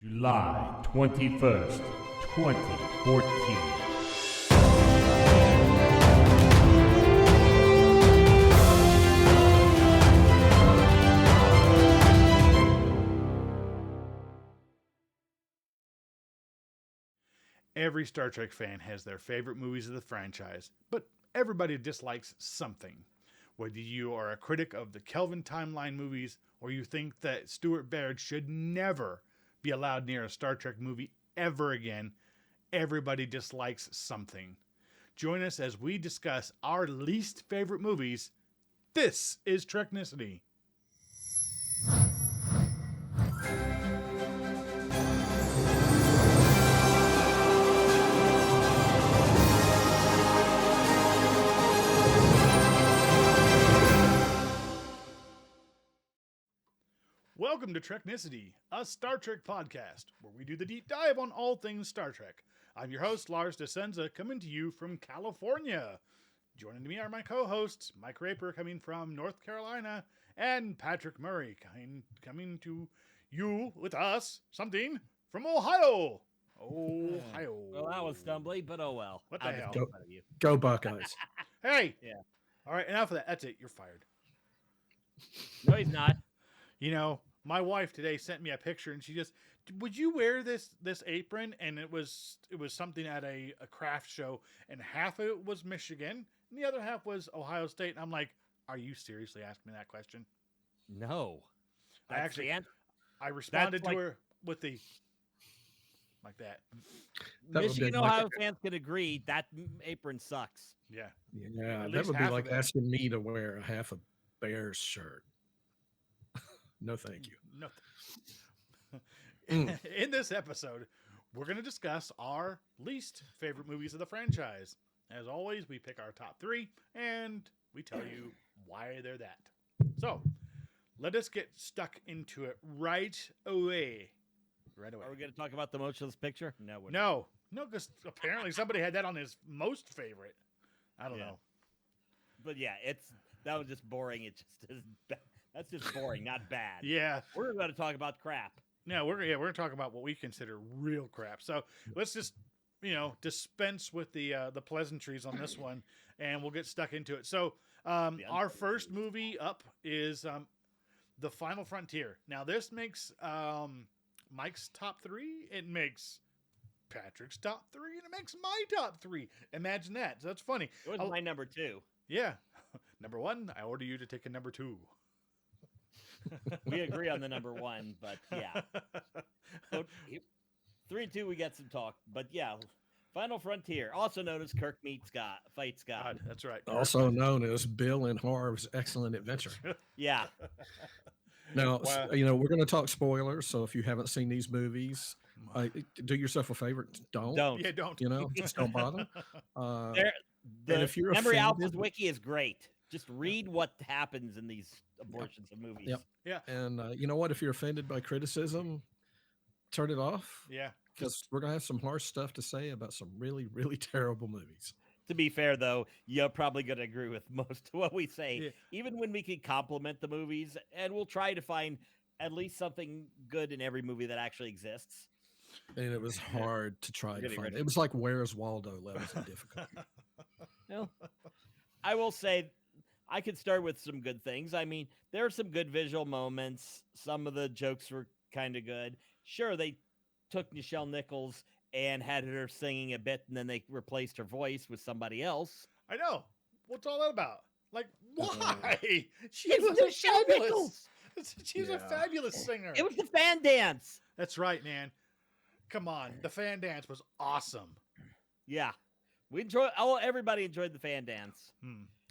July 21st, 2014. Every Star Trek fan has their favorite movies of the franchise, but everybody dislikes something. Whether you are a critic of the Kelvin timeline movies or you think that Stuart Baird should never be allowed near a Star Trek movie ever again, everybody dislikes something. Join us as we discuss our least favorite movies. This is Treknicity. Welcome to Treknicity, a Star Trek podcast, where we do the deep dive on all things Star Trek. I'm your host, Lars DeSenza, coming to you from California. Joining me are my co-hosts, Mike Raper, coming from North Carolina, and Patrick Murray, coming to you with us, something from Ohio. Ohio. Well, that was stumbly, but oh well. What the hell? Go Buckeyes. Hey! Yeah. All right, enough of that. That's it. You're fired. No, he's not. You know, my wife today sent me a picture, and she just, would you wear this apron? And it was something at a craft show, and half of it was Michigan, and the other half was Ohio State. And I'm like, are you seriously asking me that question? No. I responded to her with the like that. Michigan, Ohio fans can agree that apron sucks. Yeah. Yeah, that would be like asking me to wear half a Bears shirt. No, thank you. No. In this episode, we're going to discuss our least favorite movies of the franchise. As always, we pick our top three, and we tell you why they're that. So, let us get stuck into it right away. Right away. Are we going to talk about the motionless picture? No, we're No, because apparently somebody had that on his most favorite. I don't know. But yeah, that was just boring. It just is bad. That's just boring, not bad. Yeah. We're going to talk about crap. No, we're going to talk about what we consider real crap. So let's just, dispense with the pleasantries on this one, and we'll get stuck into it. So our first movie up is The Final Frontier. Now, this makes Mike's top three. It makes Patrick's top three, and it makes my top three. Imagine that. So that's funny. It was my number two. Yeah. Number one, I order you to take a number two. We agree on the number one, but yeah. So 3-2, we got some talk, but yeah. Final Frontier, also known as Kirk Meets God, Fights God. That's right. Also known as Bill and Harv's Excellent Adventure. Yeah. Now, we're going to talk spoilers, so if you haven't seen these movies, do yourself a favor. Don't. Yeah, don't. Just don't bother. The if you're Memory offended, Alpha's wiki is great. Just read what happens in these abortions of movies. Yep. Yeah. And you know what? If you're offended by criticism, turn it off. Yeah. Because we're going to have some harsh stuff to say about some really, really terrible movies. To be fair, though, you're probably going to agree with most of what we say, even when we can compliment the movies, and we'll try to find at least something good in every movie that actually exists. And it was hard to try to find. It was like Where's Waldo levels of difficulty. Well, I will say I could start with some good things. I mean, there are some good visual moments. Some of the jokes were kind of good. Sure, they took Nichelle Nichols and had her singing a bit, and then they replaced her voice with somebody else. I know. What's all that about? Like, why? She was Nichelle Nichols. She's a fabulous singer. It was the fan dance. That's right, man. Come on. The fan dance was awesome. Yeah. Everybody enjoyed the fan dance.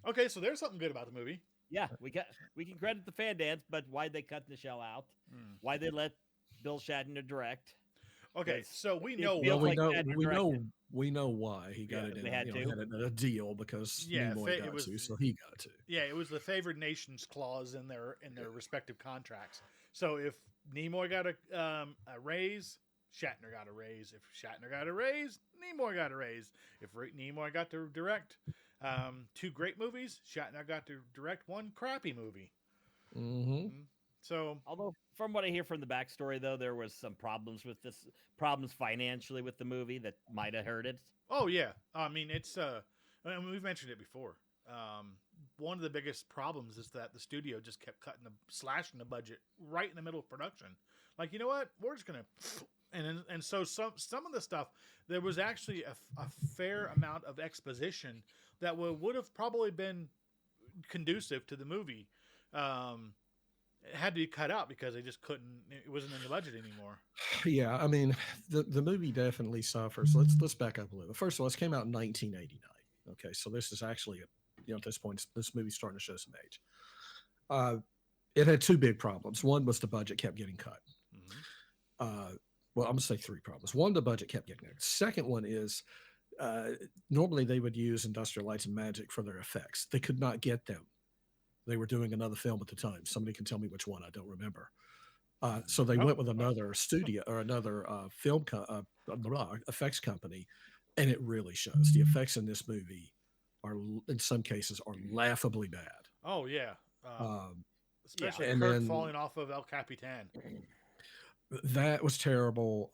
Okay, so there's something good about the movie. Yeah, we can credit the fan dance, but why'd they cut Nichelle out? Why'd they let Bill Shatner direct? Okay, so we know we know why he got it in. They had a deal because Nimoy got to, so he got to. Yeah, it was the favored nations clause in their respective contracts. So if Nimoy got a raise, Shatner got a raise. If Shatner got a raise, Nimoy got a raise. If Nimoy got to direct two great movies, Shatner got to direct one crappy movie. Mm-hmm. So, Although, from what I hear from the backstory, though, there was some problems financially with the movie that might have hurt it. oh yeah, I mean it's I mean, we've mentioned it before. One of the biggest problems is that the studio just kept slashing the budget right in the middle of production. Like, you know what? We're just gonna, and so some of the stuff, there was actually a fair amount of exposition that would have probably been conducive to the movie. It had to be cut out because they just couldn't. It wasn't in the budget anymore. Yeah, I mean, the movie definitely suffers. Let's back up a little. First of all, this came out in 1989. Okay, so this is actually at this point, this movie's starting to show some age. It had two big problems. One was the budget kept getting cut. Mm-hmm. Well, I'm gonna say three problems. One, the budget kept getting cut. Second one is normally they would use industrial lights and magic for their effects. They could not get them. They were doing another film at the time. Somebody can tell me which one. I don't remember. So they went with another studio or another effects company, and it really shows. The effects in this movie are, in some cases, are laughably bad. Oh yeah, especially and Kirk then, falling off of El Capitan. That was terrible.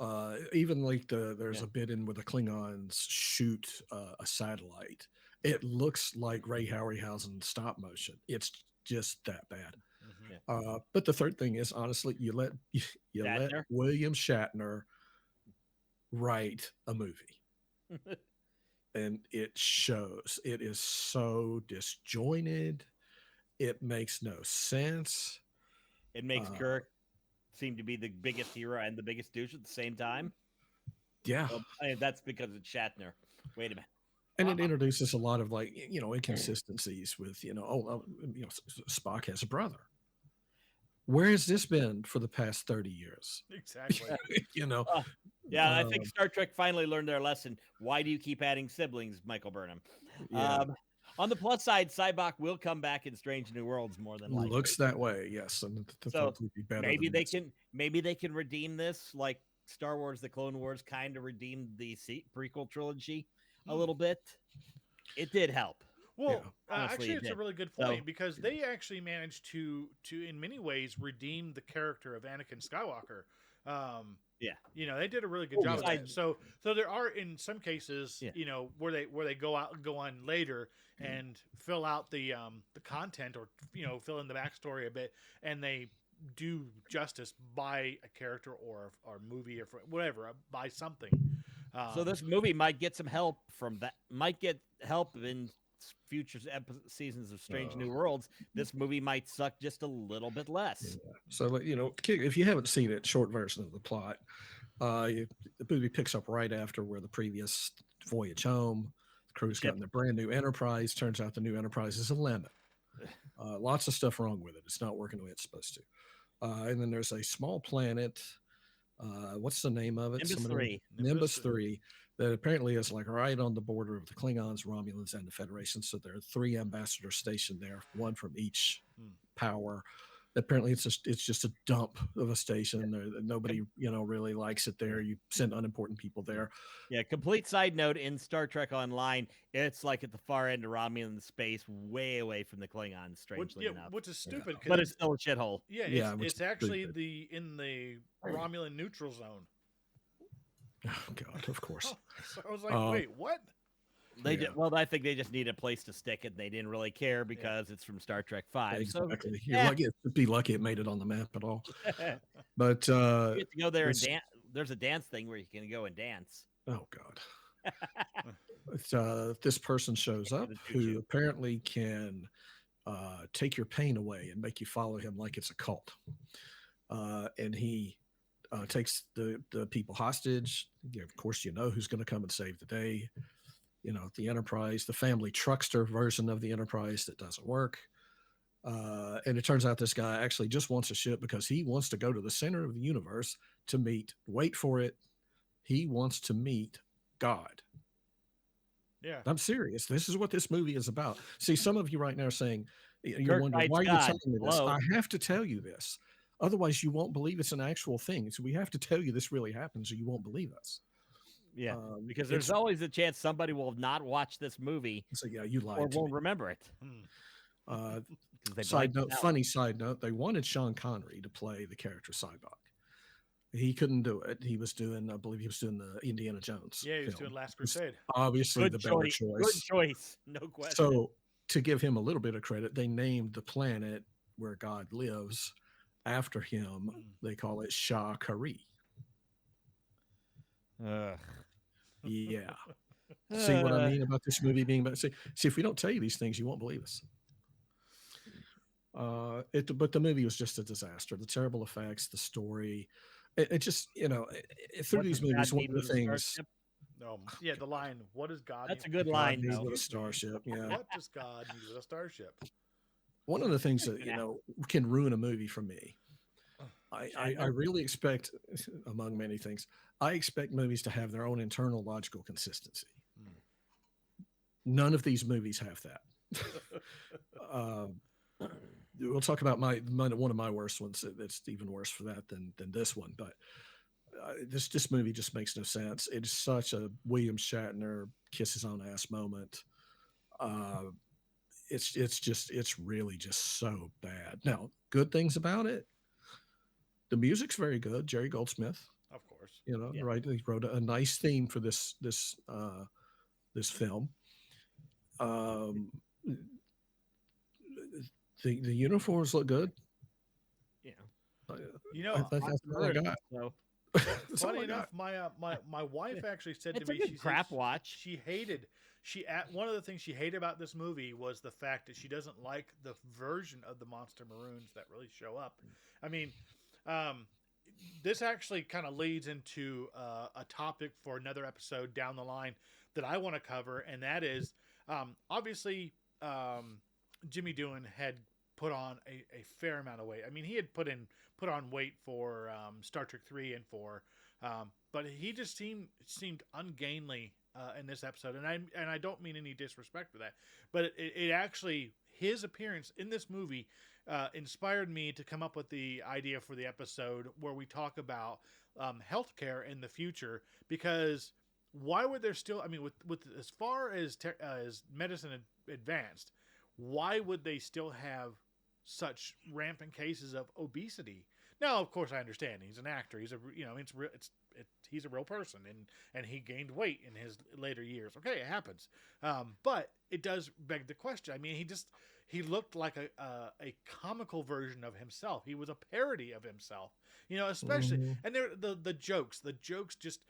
Even like there's a bit in where the Klingons shoot a satellite. It looks like Ray Harryhausen stop motion. It's just that bad. Mm-hmm. But the third thing is, honestly, you let William Shatner write a movie, and it shows. It is so disjointed. It makes no sense. It makes Kirk seem to be the biggest hero and the biggest douche at the same time. Yeah, well, that's because it's Shatner. Wait a minute. And it introduces a lot of inconsistencies with Spock has a brother. Where has this been for the past 30 years? Exactly. I think Star Trek finally learned their lesson. Why do you keep adding siblings, Michael Burnham? Yeah. On the plus side, Cybok will come back in Strange New Worlds more than likely. Looks that way, yes. And so be better maybe they can redeem this like Star Wars: The Clone Wars kind of redeemed the prequel trilogy a little bit. It did help. Well, actually, it's a really good point because they actually managed to in many ways redeem the character of Anakin Skywalker. They did a really good job of that. So there are in some cases, where they go on later and fill out the content or fill in the backstory a bit, and they do justice by a character or movie or whatever, by something. So this movie might get some help from that. Might get help in future seasons of Strange New Worlds. This movie might suck just a little bit less. Yeah. So if you haven't seen it, short version of the plot, the movie picks up right after where the previous voyage home. The crew's gotten a brand new Enterprise. Turns out the new Enterprise is a lemon. Lots of stuff wrong with it. It's not working the way it's supposed to. And then there's a small planet. What's the name of it? Nimbus 3. That apparently is like right on the border of the Klingons, Romulans, and the Federation. So there are 3 ambassadors stationed there, one from each power. Apparently, it's just a dump of a station. Nobody really likes it there. You send unimportant people there. Yeah. Complete side note: in Star Trek Online, it's like at the far end of Romulan space, way away from the Klingons. Strangely enough, which is stupid, but it's still a shithole. Yeah, it's actually in the Romulan neutral zone. Oh God! Of course. So I was like, wait, what? I think they just need a place to stick it. They didn't really care because it's from Star Trek V. Exactly. So, you're lucky. Be lucky it made it on the map at all. But you get to go there and dance. There's a dance thing where you can go and dance. Oh God. This person shows up who apparently can take your pain away and make you follow him like it's a cult. And he takes the people hostage. Of course, who's going to come and save the day. The Enterprise, the family truckster version of the Enterprise that doesn't work. And it turns out this guy actually just wants a ship because he wants to go to the center of the universe to meet, wait for it, he wants to meet God. Yeah. I'm serious. This is what this movie is about. See, some of you right now are saying, you're wondering, why are you telling me this? I have to tell you this. Otherwise, you won't believe it's an actual thing. So we have to tell you this really happens or you won't believe us. Yeah, because there's always a chance somebody will not watch this movie. So you lied or won't remember it. because they Side blanked note, him out. funny side note, they wanted Sean Connery to play the character Cyborg. He couldn't do it. He was doing, I believe he was doing the Indiana Jones. Yeah, he was film. doing Last It was Crusade. obviously Good the better choice. Good choice. choice. No question. So, to give him a little bit of credit, they named the planet where God lives after him. They call it Shah Kari. Ugh. Yeah. See what I mean about this movie being about? See, if we don't tell you these things, you won't believe us. But the movie was just a disaster. The terrible effects, the story, it just through What these does God movies, one need of the with a things. starship? Yeah, the line, what does God That's a need? good God line, needs though. with a starship. Yeah. What does God need with a starship? One of the things that can ruin a movie for me. I really expect, among many things, I expect movies to have their own internal logical consistency. None of these movies have that. We'll talk about one of my worst ones. That's even worse for that than this one. But this movie just makes no sense. It's such a William Shatner kiss his own ass moment. It's really just so bad. Now, good things about it. The music's very good. Jerry Goldsmith, Of course. right? He wrote a nice theme for this film. The uniforms look good. Yeah. That's all I got. So. Funny enough, my wife actually said It's to a me, good she crap said watch. She hated. One of the things she hated about this movie was the fact that she doesn't like the version of the Monster Maroons that really show up. I mean, this actually kind of leads into a topic for another episode down the line that I want to cover, and that is obviously Jimmy Doohan had put on a fair amount of weight. I mean, he had put on weight for Star Trek 3 and 4, but he just seemed ungainly in this episode, and I don't mean any disrespect for that, but it actually, his appearance in this movie inspired me to come up with the idea for the episode where we talk about healthcare in the future, because why would there still, I mean, with as far as medicine advanced, why would they still have such rampant cases of obesity? Now, of course, I understand he's an actor. He's he's a real person, and he gained weight in his later years. Okay, it happens. But it does beg the question. I mean, he looked like a comical version of himself. He was a parody of himself, especially, and the jokes just,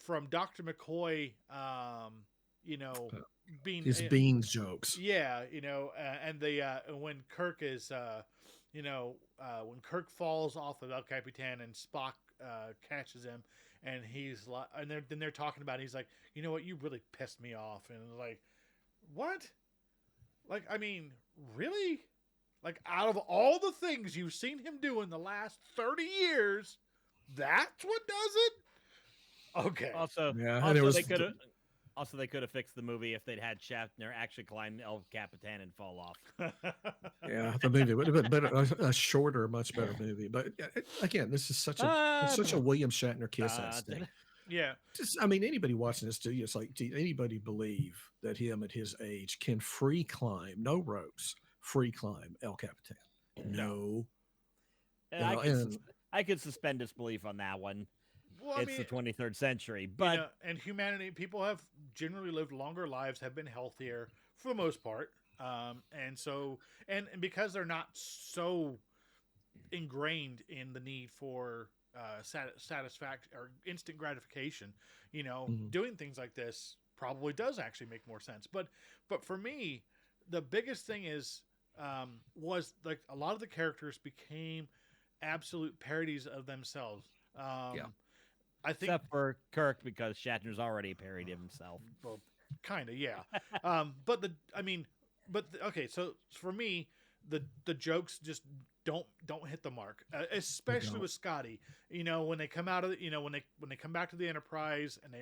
from Dr. McCoy, being his beans jokes. Yeah, and when Kirk is, when Kirk falls off of El Capitan and Spock catches him, and he's like, and then they're talking about it, he's like, you know what, you really pissed me off, and like, what? Like, I mean, really? Like, out of all the things you've seen him do in the last 30 years, that's what does it? Okay. Also, they could have fixed the movie if they'd had Shatner actually climb El Capitan and fall off. Yeah, the movie would have been better, a shorter, much better movie. But again, this is such a William Shatner kiss ass thing. Yeah. I mean, anybody watching this, it's like, do anybody believe that him at his age can free climb, no ropes, free climb El Capitan? No. I could suspend disbelief on that one. Well, it's the 23rd century, but and humanity, people have generally lived longer lives, have been healthier for the most part, and so and because they're not so ingrained in the need for satisfaction or instant gratification, doing things like this probably does actually make more sense. But for me, the biggest thing was like a lot of the characters became absolute parodies of themselves. I think, except for Kirk, because Shatner's already parodied himself. Well, kind of, yeah. Okay. So for me, the jokes just don't hit the mark, especially with Scotty. When they come out of when they come back to the Enterprise, and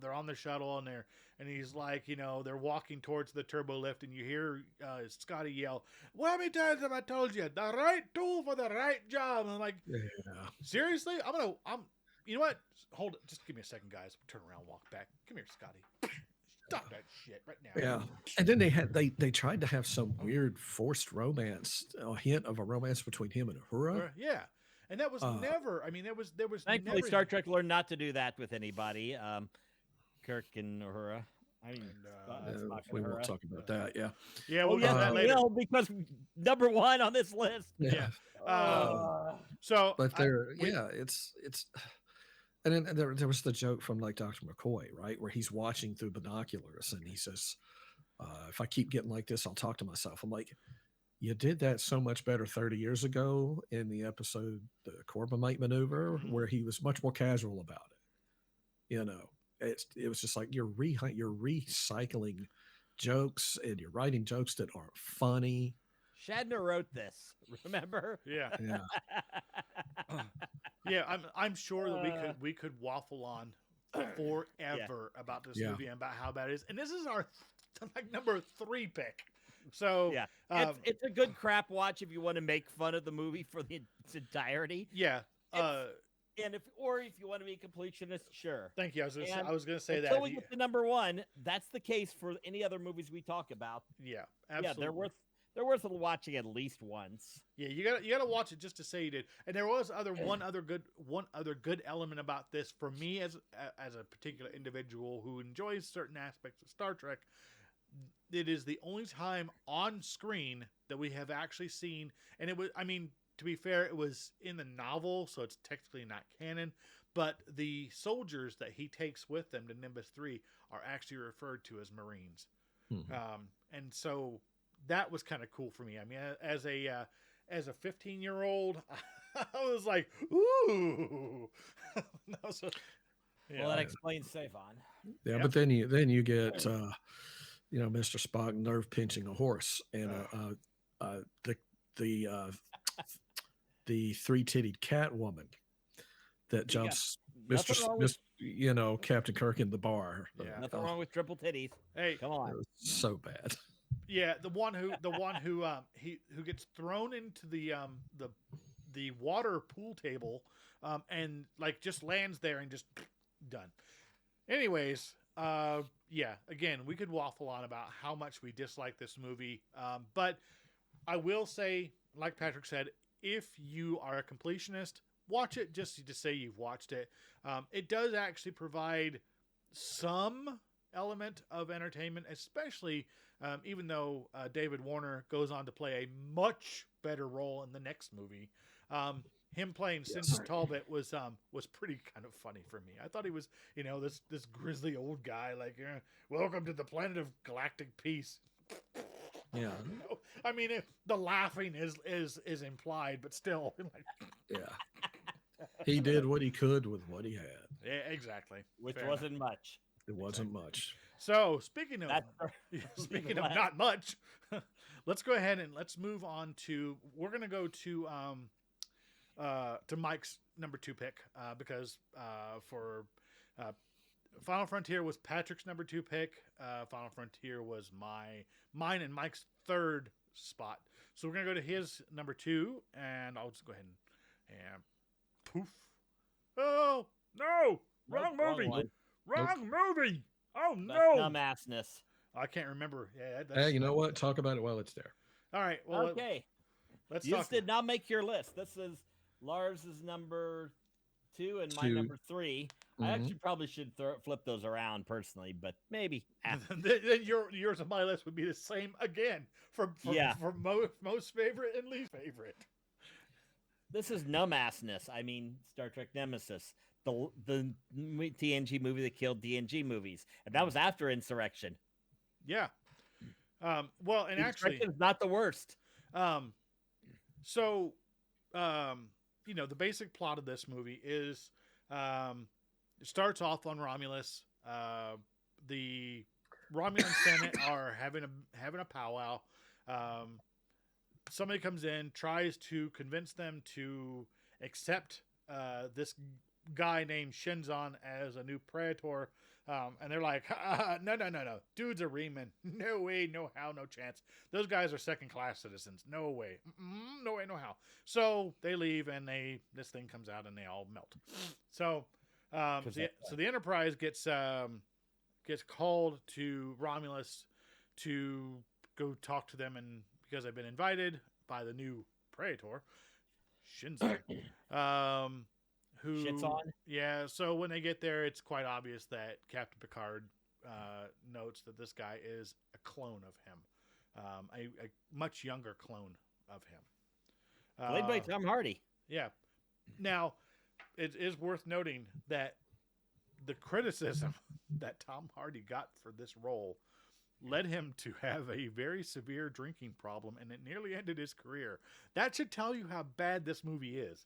they're on the shuttle, and he's like, they're walking towards the turbo lift, and you hear Scotty yell, "Well, how many times have I told you, the right tool for the right job?" And I'm like, seriously, you know what? Hold it. Just give me a second, guys. Turn around, walk back. Come here, Scotty. Stop that shit right now. Yeah, and then they tried to have some weird forced romance, a hint of a romance between him and Uhura. Yeah. And that was never. I mean, there was Thankfully, never. Star Trek learned not to do that with anybody. Kirk and Uhura. I mean, Spock We and won't Uhura. talk about that. Yeah, Yeah, Oh, we'll get to yes, that we later. will, because number one on this list. Yeah. Uh, So, but it's and then there was the joke from like Dr. McCoy, right, where he's watching through binoculars and he says, "If I keep getting like this, I'll talk to myself." I'm like, you did that so much better 30 years ago in the episode The Corbomite Maneuver, where he was much more casual about it. You know, it was just like you're recycling jokes and you're writing jokes that aren't funny. Shatner wrote this. Remember? yeah. Yeah, Yeah, I'm sure that we could waffle on forever about this movie and about how bad it is. And this is our like number 3 pick. So Yeah, it's a good crap watch if you want to make fun of the movie for its entirety. yeah. And if you want to be a completionist, sure. Thank you. I was going to say that. Until we get to number 1, that's the case for any other movies we talk about. Yeah, absolutely. Yeah, they're worth watching at least once. Yeah, you got to watch it just to say you did. And there was one other good element about this for me as a particular individual who enjoys certain aspects of Star Trek. It is the only time on screen that we have actually seen, and it was, I mean, to be fair, it was in the novel, so it's technically not canon, but the soldiers that he takes with them to Nimbus 3 are actually referred to as Marines. And so that was kind of cool for me. I mean, as a 15-year-old, I was like, ooh. Well, that explains Savon. yeah. But then you get Mr. Spock nerve pinching a horse and the 3-titted cat woman that jumps Captain Kirk in the bar. Yeah. Nothing wrong with triple titties. Hey, Come on. It was so bad. Yeah, the one who gets thrown into the water pool table, and like just lands there and just done. Anyways, yeah, again, we could waffle on about how much we dislike this movie, but I will say, like Patrick said, if you are a completionist, watch it just to say you've watched it. It does actually provide some element of entertainment, especially even though David Warner goes on to play a much better role in the next movie. Him playing Sinton Talbot was pretty kind of funny for me. I thought he was, this grizzly old guy, like, welcome to the planet of galactic peace. Yeah. I mean, the laughing is implied, but still. Yeah. He did what he could with what he had. Yeah, exactly. Which Fair wasn't much. It wasn't much. So speaking of Speaking of not much, let's go ahead and let's move on to. We're gonna go to Mike's number 2 pick because for Final Frontier was Patrick's number 2 pick. Final Frontier was mine and Mike's 3rd spot. So we're gonna go to his number 2, and I'll just go ahead and poof. Oh no! Wrong movie. Wrong movie. Oh no! Dumbassness. I can't remember. Yeah. Hey, you know what? Talk about it while it's there. All right. Well, Okay. Let's You talk. did not make your list. This is Lars's number 2 and my 2. number 3. I actually probably should flip those around personally, but maybe. Then yours and my list would be the same again for most favorite and least favorite. This is numbassness. I mean, Star Trek Nemesis, the TNG movie that killed TNG movies, and that was after Insurrection. Yeah. Well, and actually, Insurrection's not the worst. So, the basic plot of this movie is, it starts off on Romulus. The Romulan Senate are having a powwow. Somebody comes in, tries to convince them to accept this guy named Shenzon as a new Praetor. And they're like, no. Dude's a Reman. No way, no how, no chance. Those guys are second-class citizens. No way. No way, no how. So they leave, and this thing comes out, and they all melt. So the Enterprise gets gets called to Romulus to go talk to them, and because they've been invited by the new Praetor, Shinzo, who Shit's on. yeah. So when they get there, it's quite obvious that Captain Picard notes that this guy is a clone of him, a much younger clone of him. Played by Tom Hardy. Yeah. Now, it is worth noting that the criticism that Tom Hardy got for this role led him to have a very severe drinking problem, and it nearly ended his career. That should tell you how bad this movie is.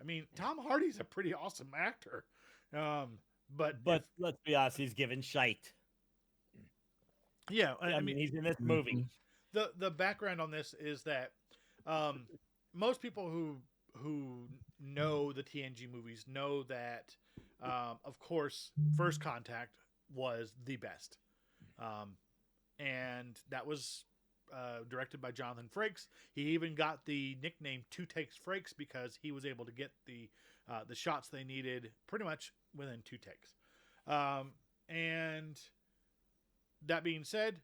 I mean, Tom Hardy's a pretty awesome actor, but let's be honest, he's given shite. yeah, I mean, he's in this movie. The background on this is that most people who know the TNG movies know that, of course, First Contact was the best. And that was directed by Jonathan Frakes. He even got the nickname Two Takes Frakes because he was able to get the shots they needed pretty much within 2 takes. And that being said,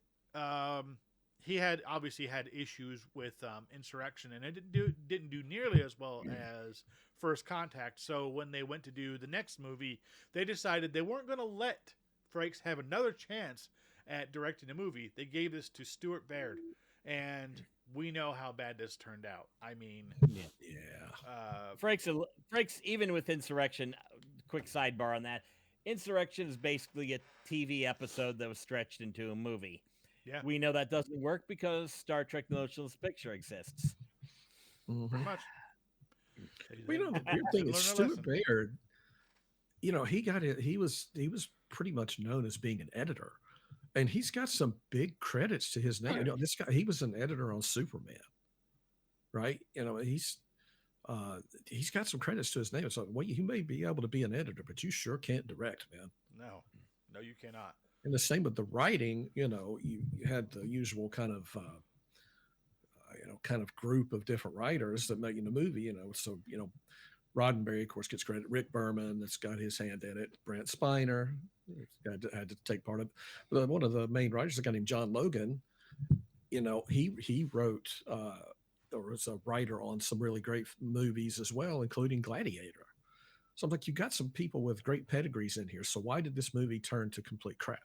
he had obviously had issues with Insurrection, and it didn't do nearly as well as First Contact. So when they went to do the next movie, they decided they weren't going to let Frakes have another chance at directing a movie. They gave this to Stuart Baird, and we know how bad this turned out. I mean, Frakes, even with Insurrection, quick sidebar on that, Insurrection is basically a TV episode that was stretched into a movie. Yeah. We know that doesn't work because Star Trek The Motion Picture exists. Pretty much. Well, the weird thing is Stuart Baird, he got it. He was pretty much known as being an editor, and he's got some big credits to his name. This guy, he was an editor on Superman, right? He's got some credits to his name. So, well, you may be able to be an editor, but you sure can't direct, man. No, you cannot. And the same with the writing. You had the usual kind of group of different writers that make the movie. So Roddenberry, of course, gets credit. Rick Berman, that's got his hand in it. Brent Spiner had to take part of it. But one of the main writers, a guy named John Logan, he wrote or was a writer on some really great movies as well, including Gladiator. So I'm like, you got some people with great pedigrees in here. So why did this movie turn to complete crap?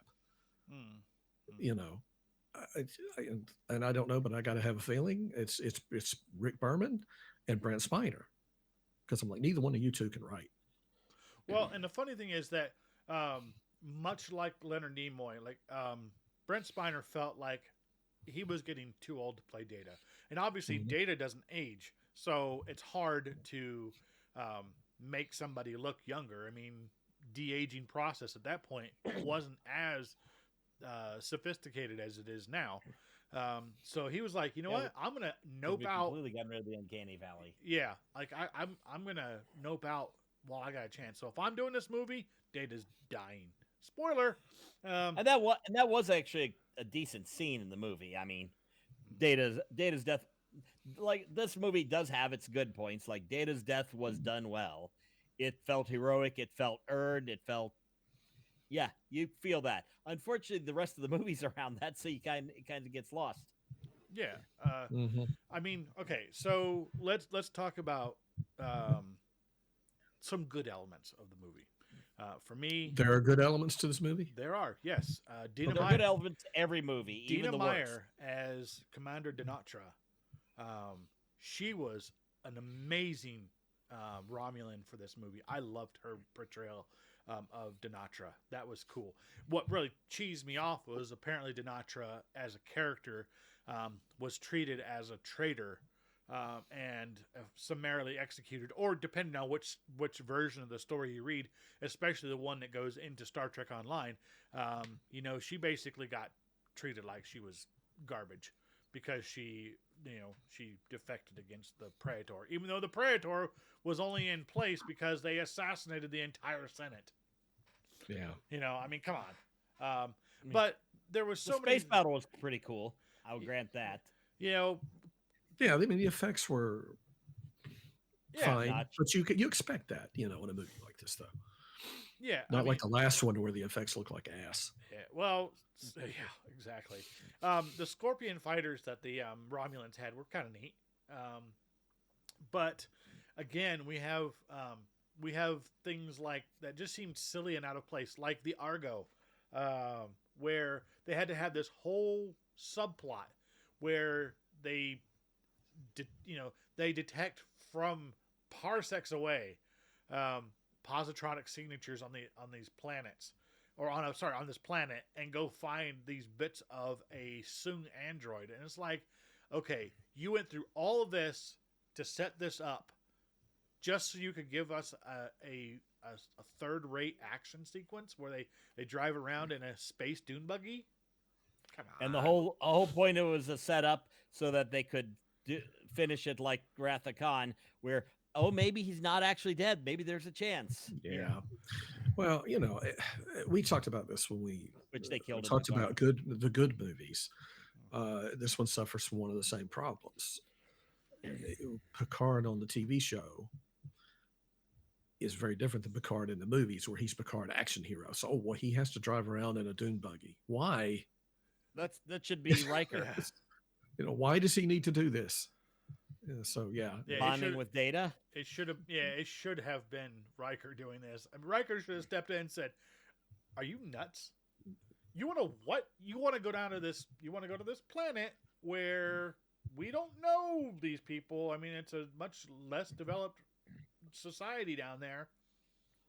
And I don't know, but I got to have a feeling it's Rick Berman and Brent Spiner, because I'm like, neither one of you two can write. Well, and the funny thing is that much like Leonard Nimoy, Brent Spiner felt like he was getting too old to play Data, and obviously Data doesn't age, so it's hard to make somebody look younger. I mean, de-aging process at that point wasn't as sophisticated as it is now. So he was like, what? I'm gonna nope out. Completely gotten rid of the uncanny valley. Yeah, I'm gonna nope out while I got a chance. So if I'm doing this movie, Data's dying. Spoiler. And that was actually a decent scene in the movie. I mean, Data's death. Like, this movie does have its good points. Like, Data's death was done well. It felt heroic. It felt earned. It felt, yeah, you feel that. Unfortunately, the rest of the movie's around that, so it kind of gets lost. Yeah. I mean, okay, so let's talk about some good elements of the movie. For me, there are good elements to this movie. There are, yes. There are good elements to every movie. Dina even the Meyer worst. as Commander Dinatra. She was an amazing Romulan for this movie. I loved her portrayal of Dinatra. That was cool. What really cheesed me off was apparently Dinatra as a character was treated as a traitor and summarily executed, or depending on which version of the story you read, especially the one that goes into Star Trek Online, she basically got treated like she was garbage because she defected against the Praetor, even though the Praetor was only in place because they assassinated the entire Senate. Yeah. I mean, come on. But there was so the many... space battle was pretty cool. I'll grant that. Yeah, I mean, the effects were fine, but you expect that, in a movie like this, though. Yeah, Not like the last one where the effects look like ass. yeah, well, yeah, exactly. The Scorpion fighters that the Romulans had were kind of neat, but again, we have things like that just seemed silly and out of place, like the Argo, where they had to have this whole subplot where they detect from parsecs away positronic signatures on these planets, or on this planet, and go find these bits of a Sung android. And it's like, okay, you went through all of this to set this up just so you could give us a third-rate action sequence where they drive around in a space dune buggy. Come on. And the whole point of it was a setup so that they could finish it like Wrath of Khan, where maybe he's not actually dead. Maybe there's a chance. Yeah. Well, we talked about this when we Which they killed. talked about the good movies. This one suffers from one of the same problems. Picard on the TV show is very different than Picard in the movies, where he's Picard action hero. So, he has to drive around in a dune buggy. Why? That should be Riker. Why does he need to do this? Bonding with Data. It should have been Riker doing this. I mean, Riker should have stepped in and said, "Are you nuts? You want to what? You want to go down to this? You want to go to this planet where we don't know these people? I mean, it's a much less developed society down there,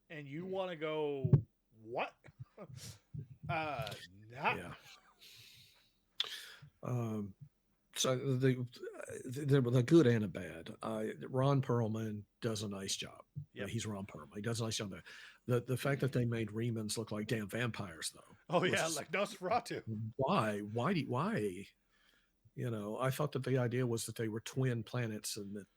and you want to go what? Nah." Yeah. So the good and a bad. Ron Perlman does a nice job. Yep. He's Ron Perlman. He does a nice job there. The fact that they made Remans look like damn vampires, though. Oh yeah, like Nosferatu. Why? Why? I thought that the idea was that they were twin planets, and that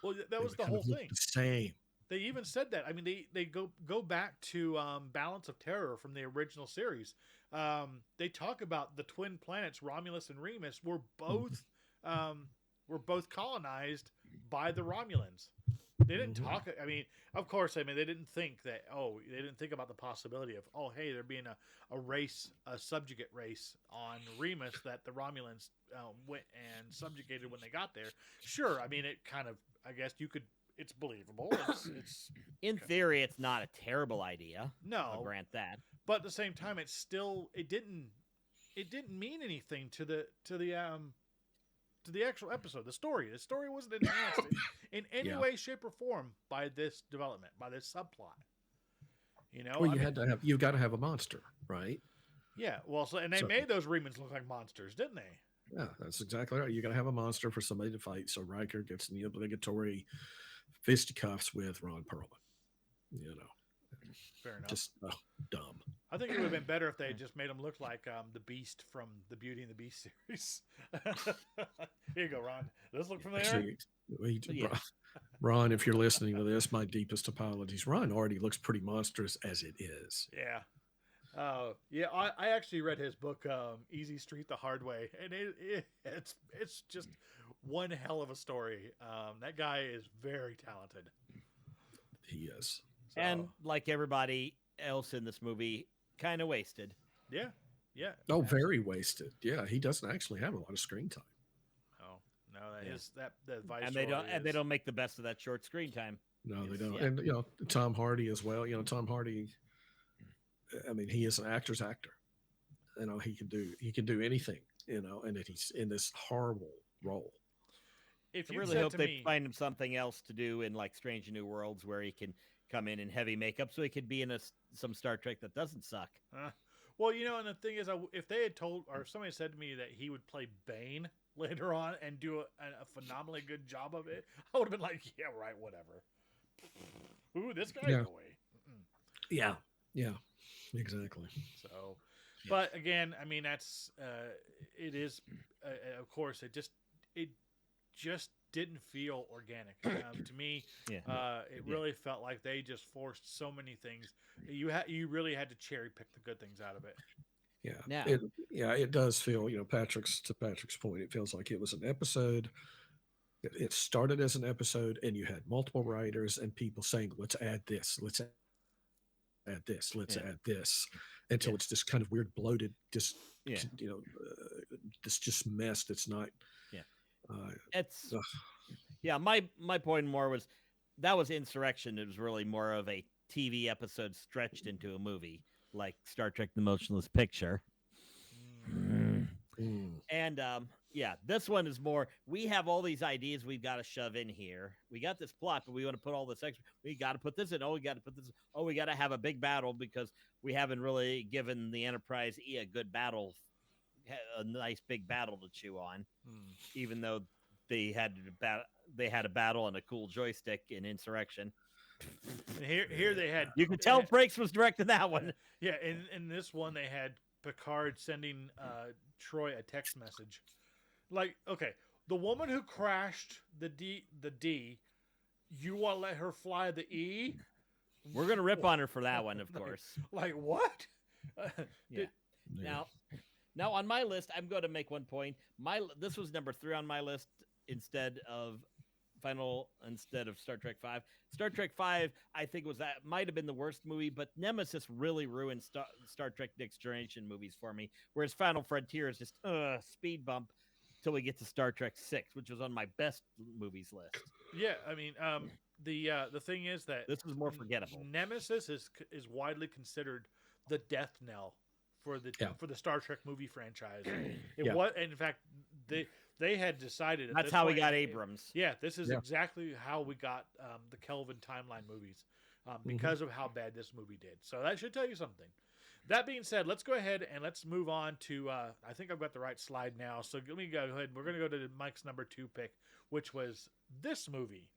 Well, that was the whole thing. The same. They even said that. I mean, they go back to Balance of Terror from the original series. They talk about the twin planets Romulus and Remus were both colonized by the Romulans. They didn't talk. I mean, of course. I mean, they didn't think that. They didn't think about the possibility of hey, there being a race, a subjugate race on Remus that the Romulans went and subjugated when they got there. Sure. I mean, it kind of. I guess you could. It's believable. It's in theory, it's not a terrible idea. No, I'll grant that. But at the same time, it didn't mean anything to the actual episode. The story wasn't enhanced in any way, shape, or form by this development, by this subplot. Well, you've got to have a monster, right? Yeah. Well, they made those Remans look like monsters, didn't they? Yeah, that's exactly right. You got to have a monster for somebody to fight. So Riker gets the obligatory fisticuffs with Ron Perlman. Fair enough. Just dumb. I think it would have been better if they had just made him look like the Beast from the Beauty and the Beast series. Here you go, Ron. Does this look familiar? Actually, Ron, if you're listening to this, my deepest apologies. Ron already looks pretty monstrous as it is. Yeah. I actually read his book, Easy Street the Hard Way, and it's just one hell of a story. That guy is very talented. He is. So, and like everybody else in this movie, kind of wasted. Yeah. Oh, very wasted. Yeah, he doesn't actually have a lot of screen time. Oh no, that Vice. And they don't make the best of that short screen time. No, they don't. Yeah. And Tom Hardy as well. Tom Hardy. I mean, he is an actor's actor. He can do anything. And that he's in this horrible role. If I you really hope they find him something else to do in like Strange New Worlds, where he can come in heavy makeup, so he could be in some Star Trek that doesn't suck. Well, and the thing is, if they had told, or if somebody said to me that he would play Bane later on and do a phenomenally good job of it, I would have been like, yeah, right, whatever. Ooh, this guy, no way. Yeah, exactly. So, but again, I mean, that's it is, of course, it just didn't feel organic to me. It really felt like they just forced so many things. You really had to cherry pick the good things out of it. It does feel, Patrick's point, it feels like it was an episode. It started as an episode, and you had multiple writers and people saying, let's add this, let's add add this, let's Yeah. add this, until Yeah. it's this kind of weird bloated, just Yeah. this just mess that's not. Yeah. Uh, It's ugh. yeah. My point more was that was Insurrection. It was really more of a TV episode stretched into a movie, like Star Trek: The Motionless Picture. Mm. And yeah, this one is more. We have all these ideas we've got to shove in here. We got this plot, but we want to put all this extra. We got to put this in. Oh, we got to put this. Oh, we got to have a big battle because we haven't really given the Enterprise E a good battle, a nice big battle to chew on. Even though they had a battle and a cool joystick in Insurrection. And here they had. You can tell Frakes was directing that one. Yeah, in this one they had Picard sending Troy a text message, like, okay, the woman who crashed the D, you want to let her fly the E? We're gonna rip on her for that one, of course. Like what? Yeah. Now on my list, I'm going to make one point. This was number 3 on my list instead of Star Trek V. Star Trek V, I think might have been the worst movie, but Nemesis really ruined Star Trek Next Generation movies for me. Whereas Final Frontier is just speed bump till we get to Star Trek VI, which was on my best movies list. Yeah, I mean, the thing is that this was more forgettable. Nemesis is widely considered the death knell for the Star Trek movie franchise. In fact, they had decided that's how we got Abrams. Yeah, this is exactly how we got the Kelvin timeline movies because of how bad this movie did. So that should tell you something. That being said, let's go ahead and let's move on to. I think I've got the right slide now. So let me go ahead. We're going to go to Mike's number 2 pick, which was this movie.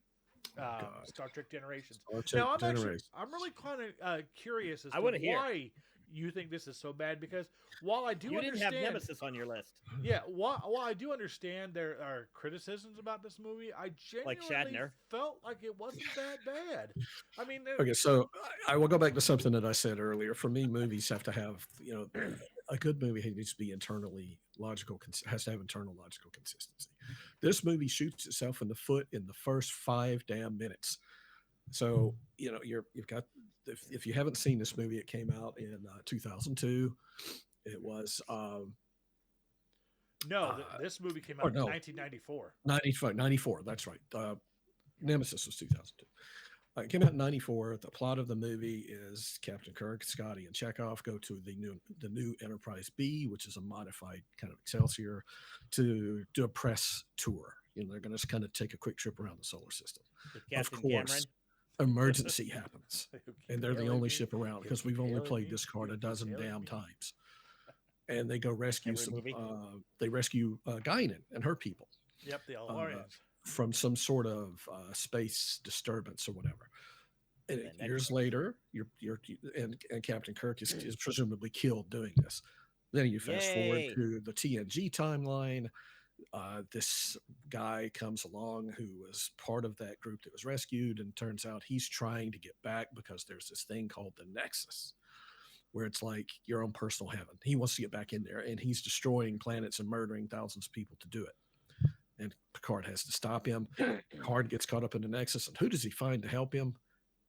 Star Trek Generations. Now I'm really kind of curious as to why you think this is so bad, because while I do you understand, didn't have Nemesis on your list. Yeah, while I do understand there are criticisms about this movie, I genuinely felt like it wasn't that bad. I mean, okay, so I will go back to something that I said earlier. For me, movies have to have, a good movie needs to be internally logical, has to have internal logical consistency. This movie shoots itself in the foot in the first 5 damn minutes. So, you've got, if you haven't seen this movie, it came out in 2002. It was this movie came out in 1994. 94, that's right. Nemesis was 2002. It came out in 94. The plot of the movie is Captain Kirk, Scotty, and Chekhov go to the new Enterprise B, which is a modified kind of Excelsior, to do a press tour. They're going to kind of take a quick trip around the solar system. Of course, Cameron. Emergency happens, and they're the only ship around because we've only played this card a dozen damn times. And they go rescue they rescue Guinan and her people. Yep, the Alarians. From some sort of space disturbance or whatever. And years later, and Captain Kirk is presumably killed doing this. Then you fast forward to the TNG timeline. This guy comes along who was part of that group that was rescued, and turns out he's trying to get back because there's this thing called the Nexus, where it's like your own personal heaven. He wants to get back in there, and he's destroying planets and murdering thousands of people to do it. And Picard has to stop him. Picard gets caught up in the Nexus, and who does he find to help him?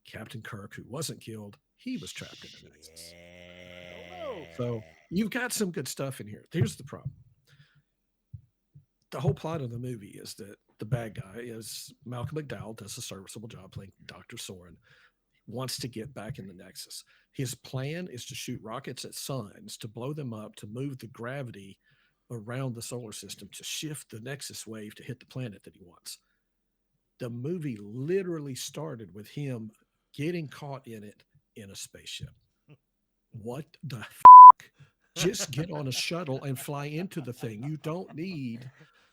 Captain Kirk, who wasn't killed. He was trapped in the Nexus. So you've got some good stuff in here. Here's the problem. The whole plot of the movie is that the bad guy is Malcolm McDowell, does a serviceable job playing Dr. Soren, wants to get back in the Nexus. His plan is to shoot rockets at suns, to blow them up, to move the gravity around the solar system, to shift the Nexus wave to hit the planet that he wants. The movie literally started with him getting caught in it in a spaceship. What the f***? Just get on a shuttle and fly into the thing. You don't need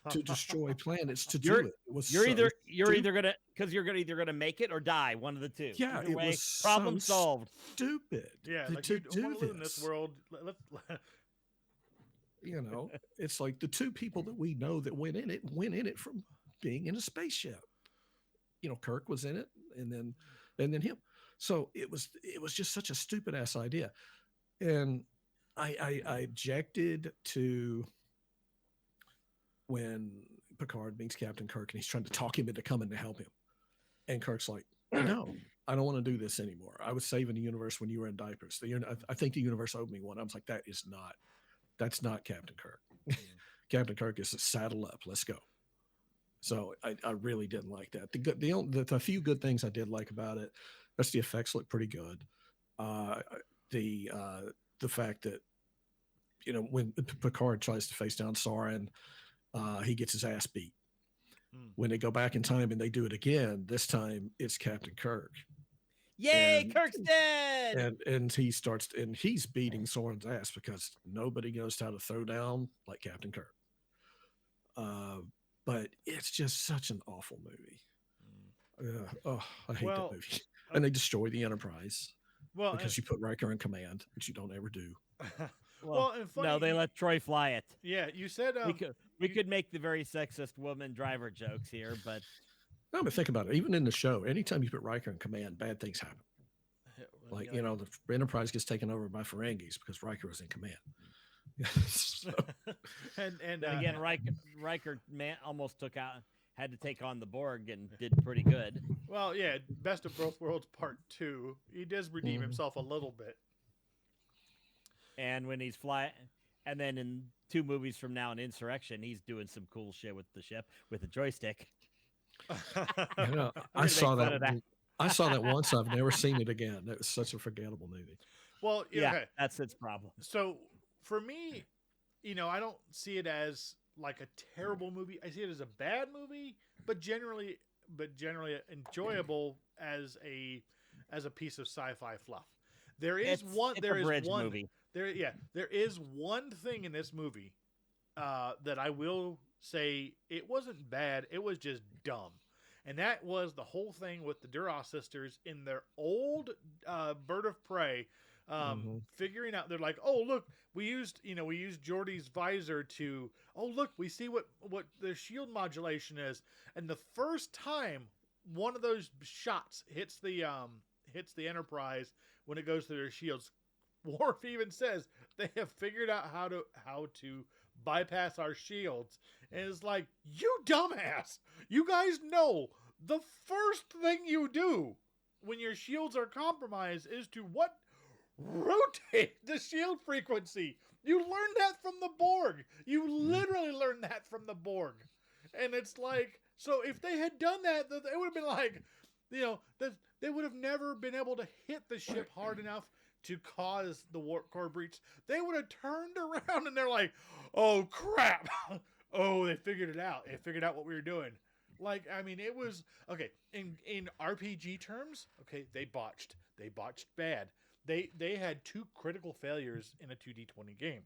to destroy planets to do it. You're either gonna make it or die. One of the two. Yeah, either it way, was problem solved. Stupid. Yeah, to like do live in this world. It's like the two people that we know that went in it from being in a spaceship. Kirk was in it, and then him. So it was just such a stupid ass idea, and I objected to when Picard meets Captain Kirk and he's trying to talk him into coming to help him, and Kirk's like, "No, I don't want to do this anymore. I was saving the universe when you were in diapers. I think the universe owed me one. I was like, that's not Captain Kirk. Captain Kirk is saddle up. Let's go. So I really didn't like that. The few good things I did like about it, that's the effects look pretty good. The fact that, when Picard tries to face down Sauron, he gets his ass beat. When they go back in time and they do it again, this time it's Captain Kirk. Yay, Kirk's dead! And he's beating Sauron's ass because nobody knows how to throw down like Captain Kirk. But it's just such an awful movie. I hate that movie. And they destroy the Enterprise because you put Riker in command, which you don't ever do. No, they let Troy fly it. Yeah, you said we could make the very sexist woman driver jokes here, but no, but think about it. Even in the show, anytime you put Riker in command, bad things happen. Like, the Enterprise gets taken over by Ferengis because Riker was in command. So. and again, Riker almost had to take on the Borg and did pretty good. Well, yeah, Best of Both Worlds Part 2. He does redeem himself a little bit. And when he's flying, and then in 2 movies from now in Insurrection, he's doing some cool shit with the ship with a joystick. I saw that. I saw that once. I've never seen it again. It was such a forgettable movie. Well, yeah, okay. That's its problem. So for me, I don't see it as like a terrible movie. I see it as a bad movie, but generally enjoyable as a piece of sci-fi fluff. There is one thing in this movie that I will say it wasn't bad. It was just dumb. And that was the whole thing with the Duras sisters in their old Bird of Prey, figuring out, they're like, oh, look, we used Geordi's visor to, oh, look, we see what the shield modulation is. And the first time one of those shots hits the Enterprise when it goes through their shields, Worf even says they have figured out how to bypass our shields. And it's like, you dumbass, you guys know the first thing you do when your shields are compromised is to what? Rotate the shield frequency. You learned that from the Borg. You literally learned that from the Borg. And it's like, so if they had done that, it would have been like, they would have never been able to hit the ship hard enough to cause the warp core breach. They would have turned around and they're like, oh crap. Oh, they figured it out. They figured out what we were doing. Like, I mean, it was okay in RPG terms. Okay, they botched bad. They had 2 critical failures in a 2D20 game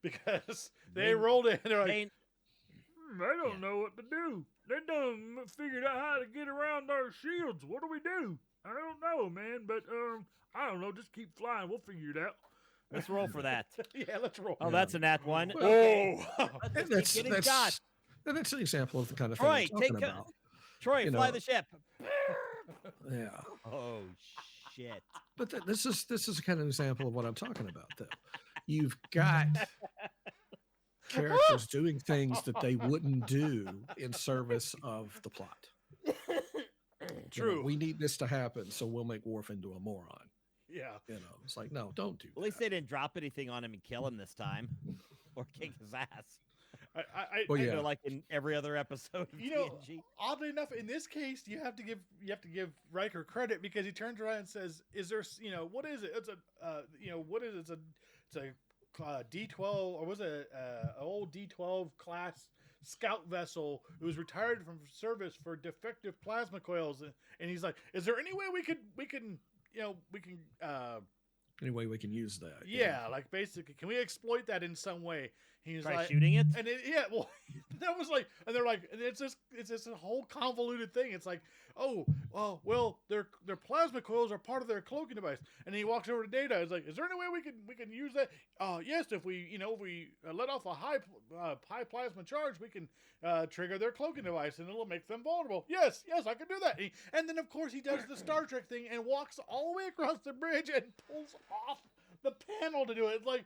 because they rolled it and they're like, I don't know what to do. They done figured out how to get around our shields. What do we do? I don't know, man, but I don't know. Just keep flying. We'll figure it out. Let's roll for that. Yeah, let's roll. Oh, that's a nat 1. Oh, that's an example of the kind of thing I'm talking about. Troy, fly the ship. Yeah. Oh shit. But this is the kind of example of what I'm talking about, though. You've got characters doing things that they wouldn't do in service of the plot. True. We need this to happen, so we'll make Worf into a moron. Yeah. It's like, no, don't do that. At least they didn't drop anything on him and kill him this time, or kick his ass. Like in every other episode of TNG. Oddly enough, in this case, you have to give Riker credit because he turns around and says, "Is there? What is it? It's a what is it? It's a D12 or was it an old D12 class scout vessel who was retired from service for defective plasma coils." And he's like, "Is there any way we can any way we can use that?" Yeah, like basically, can we exploit that in some way? He's Try like shooting it, and that was like, and they're like, and it's this whole convoluted thing. It's like, their plasma coils are part of their cloaking device. And he walks over to Data. It's like, is there any way we can use that? Yes, if we let off a high plasma charge, we can trigger their cloaking device and it'll make them vulnerable. Yes, I can do that. And then of course he does the Star Trek thing and walks all the way across the bridge and pulls off the panel to do it. It's like,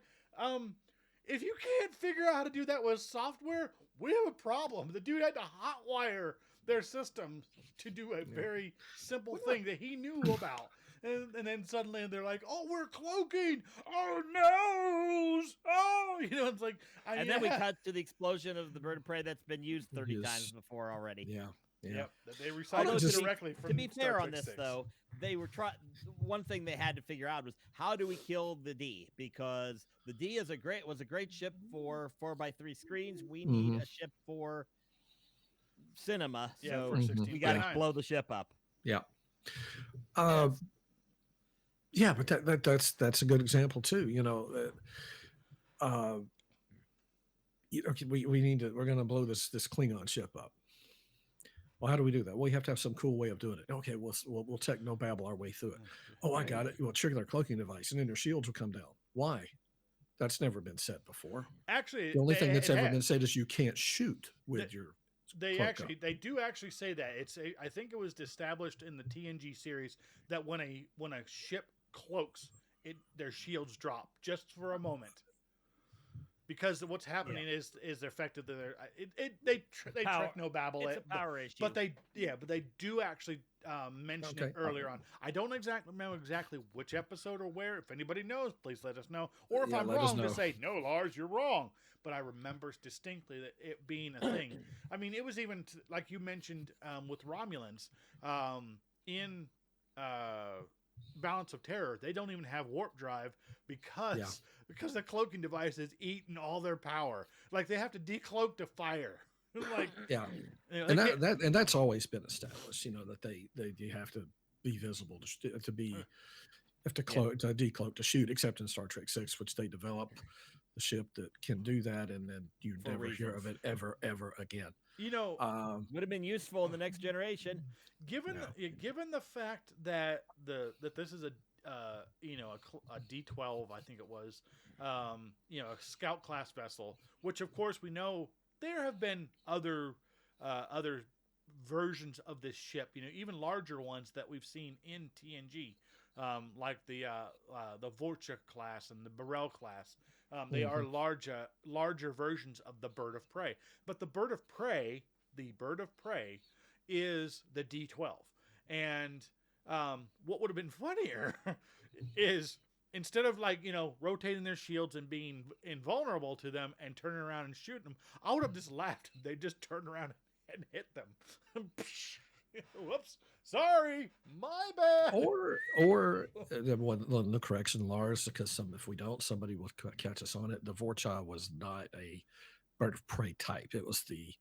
if you can't figure out how to do that with software, we have a problem. The dude had to hotwire their systems to do a very simple thing that he knew about. And then suddenly they're like, "Oh, we're cloaking! Oh no! Oh, it's like." And then we cut to the explosion of the bird of prey that's been used 30 times before already. Yeah. Yep, they recycled directly from. To be fair Star on Trek this, 6. though, they were trying. One thing they had to figure out was how do we kill the D, because the D was a great ship for 4x3 screens. We need a ship for cinema, so for 16. we got to blow the ship up. Yeah. Yeah, but that's a good example too. We're going to blow this Klingon ship up. Well, how do we do that? Well, we have to have some cool way of doing it. Okay, we'll technobabble our way through it. Oh, I got it. We'll trigger their cloaking device, and then their shields will come down. Why? That's never been said before. Actually, the only thing that's ever been said is you can't shoot with your. They do actually say that. I think it was established in the TNG series that when a ship cloaks, their shields drop just for a moment. Because what's happening is the effect of they technobabble it. It's a power issue. But they do actually mention it earlier on. I don't remember exactly which episode or where. If anybody knows, please let us know. Or if I'm wrong, just say, "No, Lars, you're wrong." But I remember distinctly that it being a thing. I mean, it was even like you mentioned with Romulans in Balance of Terror. They don't even have warp drive because the cloaking device is eating all their power. Like they have to decloak to fire. Like and that's always been established. That they have to be visible to be have to cloak to decloak to shoot. Except in Star Trek 6, which they developed the ship that can do that, and then you never hear of it ever again. Would have been useful in the Next Generation. Given the fact that that this is a D12, I think it was, a scout class vessel, which of course we know there have been other versions of this ship, even larger ones that we've seen in TNG, like the Vorcha class and the Burrell class. They are larger versions of the Bird of Prey, but the Bird of Prey is the D12. And what would have been funnier is instead of rotating their shields and being invulnerable to them and turning around and shooting them, I would have just laughed. They just turned around and hit them. Whoops. Sorry, my bad. Or the correction, Lars, because if we don't, somebody will catch us on it. The Vorcha was not a Bird of Prey type. It was the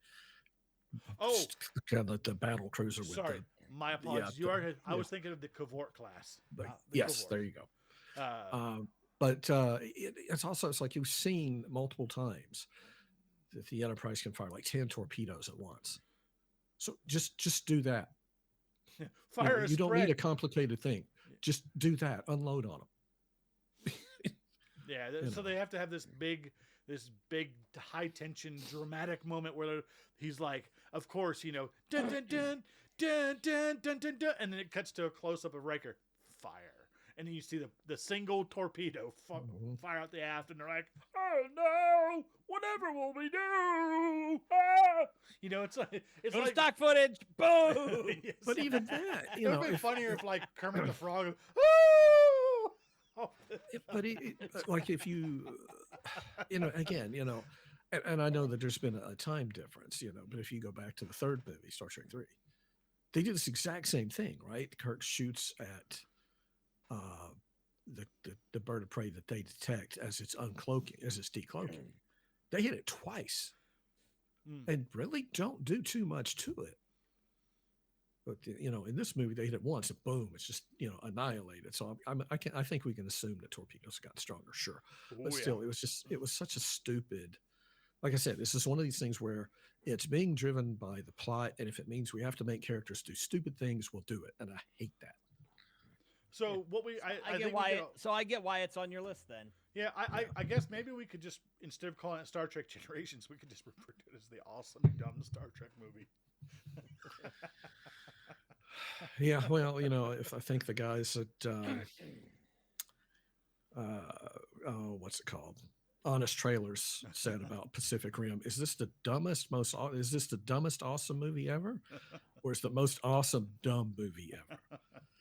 the battle cruiser. Sorry, my apologies. I was thinking of the Cavort class. Yes, Cavort. There you go. But it's like you've seen multiple times that the Enterprise can fire like 10 torpedoes at once. So just do that. Fire you don't need a complicated thing. Just do that. Unload on them. So they have to have this big high tension dramatic moment where he's like, of course, dun dun dun dun dun dun dun dun, and then it cuts to a close up of Riker, fire, and then you see the single torpedo fire out the aft, and they're like, oh no, whatever will we do? Ah! It's like stock footage, boom. Yes. But even that, it would be funnier if like Kermit the Frog. But like if you, again, and I know that there's been a time difference, but if you go back to the third movie, Star Trek 3, they do this exact same thing, right? Kirk shoots at the bird of prey that they detect as it's uncloaking, as it's decloaking. They hit it twice and really don't do too much to it. But in this movie, they hit it once and boom, it's just annihilated. So I think we can assume that torpedoes got stronger, sure, but still, it was such a stupid. Like I said, this is one of these things where it's being driven by the plot, and if it means we have to make characters do stupid things, we'll do it, and I hate that. So what I get why. So I get why it's on your list then. Yeah, I guess maybe we could just, instead of calling it Star Trek Generations, we could just refer to it as the awesome dumb Star Trek movie. Yeah, well, if I think the guys at what's it called? Honest Trailers said about Pacific Rim. Is this the dumbest, awesome movie ever? Or is the most awesome dumb movie ever?